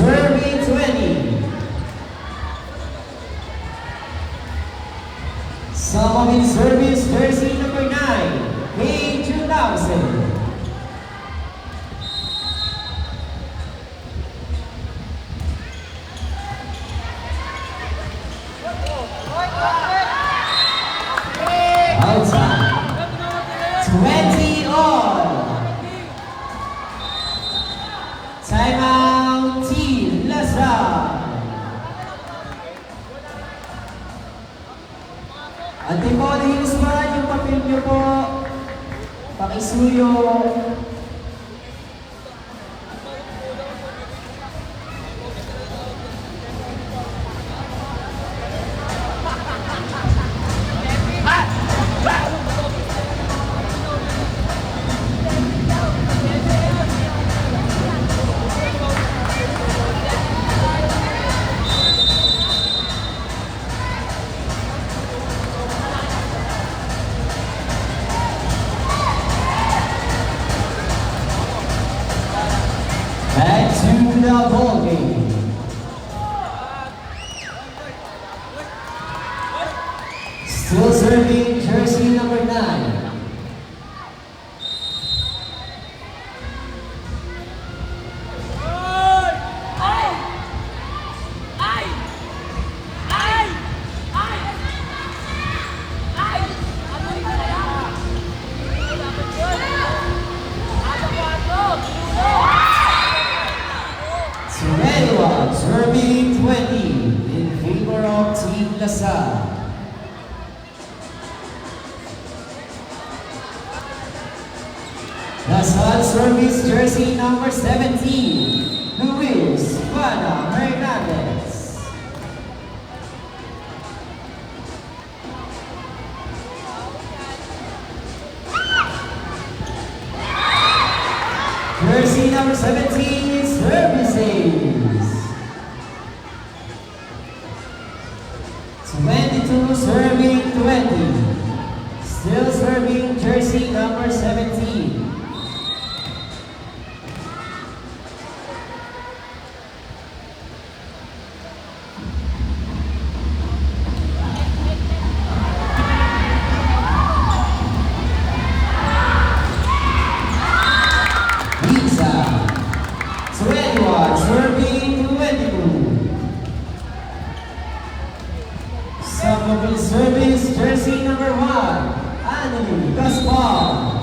Serving 20. Somerville service jersey number 9, May 2000. Outside. 20. Antipolo Hills Band, yung papel nyo po. Pakisuyo. Back to the ball game. Still serving jersey number 9. Serving 20 in favor of Team LaSalle. LaSalle service jersey number 17, Luis Juana Hernandez. Jersey number 17 services. 22 serving 20. Still serving jersey number 17. Lisa. 21 serving 22. Submobile service jersey number 1, Annalie Gaspar.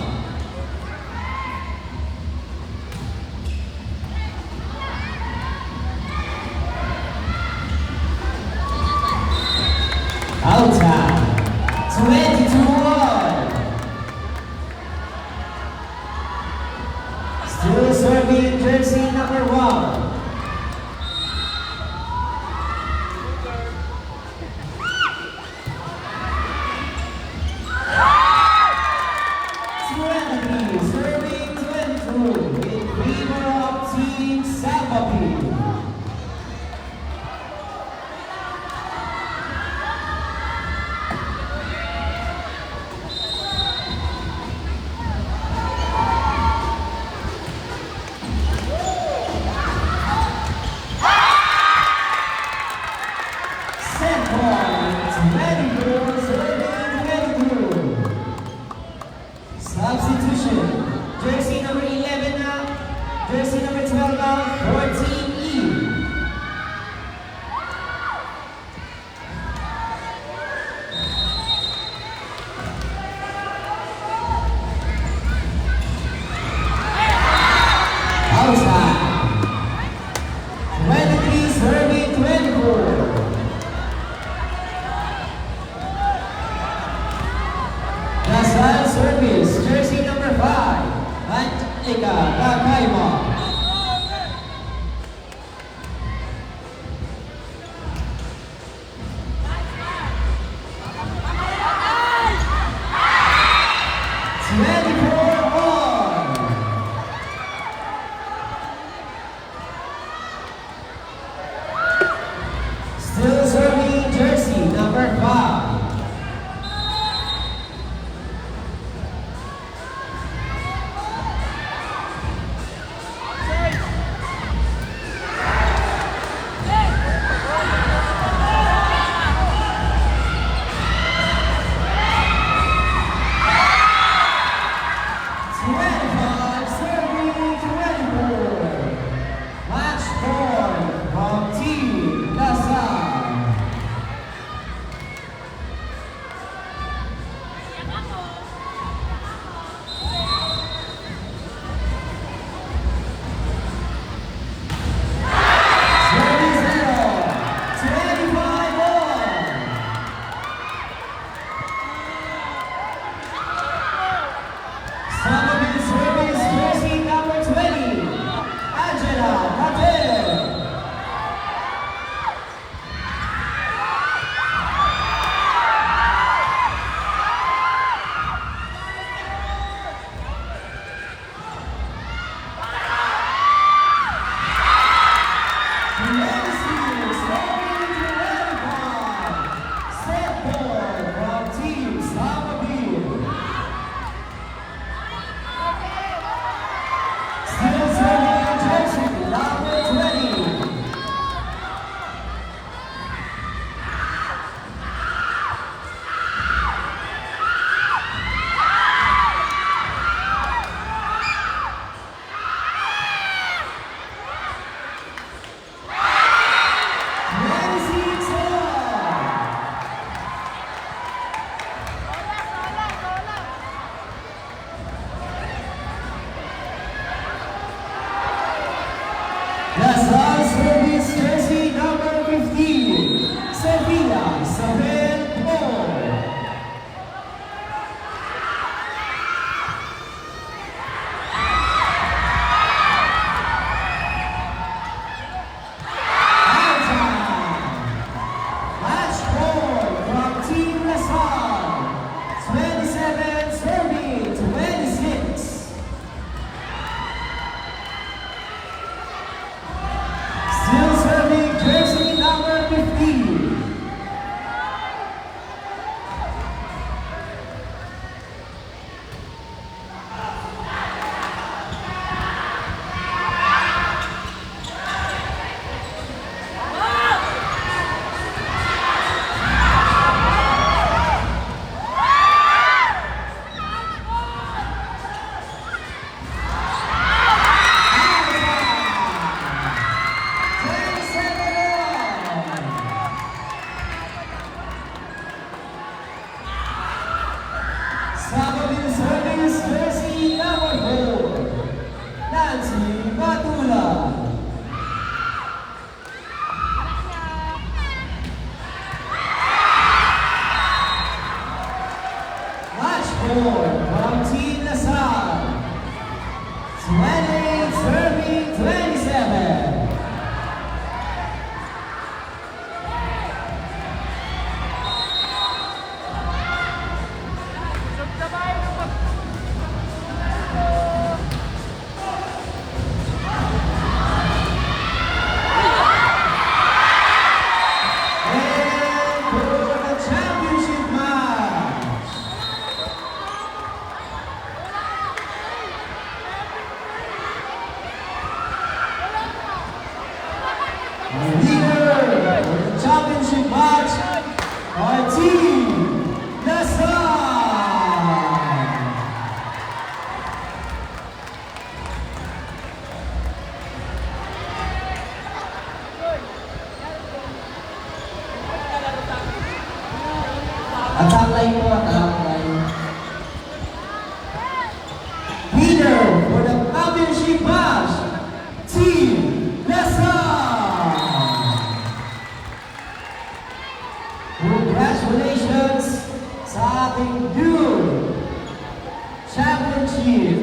Out time, 22-1. Still serving jersey number 1. Serving 22 in favor of Team Sapapi. Set point 24 serving 22. Substitution. Jersey number 11 now. Jersey number 12 now. 14E. Outside. 23 serving 24. LaSalle service, jersey number 5, Antika Kakaima. Still serving jersey number 5. Sa women's service jersey number 4, Nancy Batula. Match 4 from Team Lasal. 28 serving 27. And for the championship match, the leader for the championship match are Team Lasal. Attack line po, attack line. Leader for the championship match, Team Lasal. Congratulations sa ating new championship.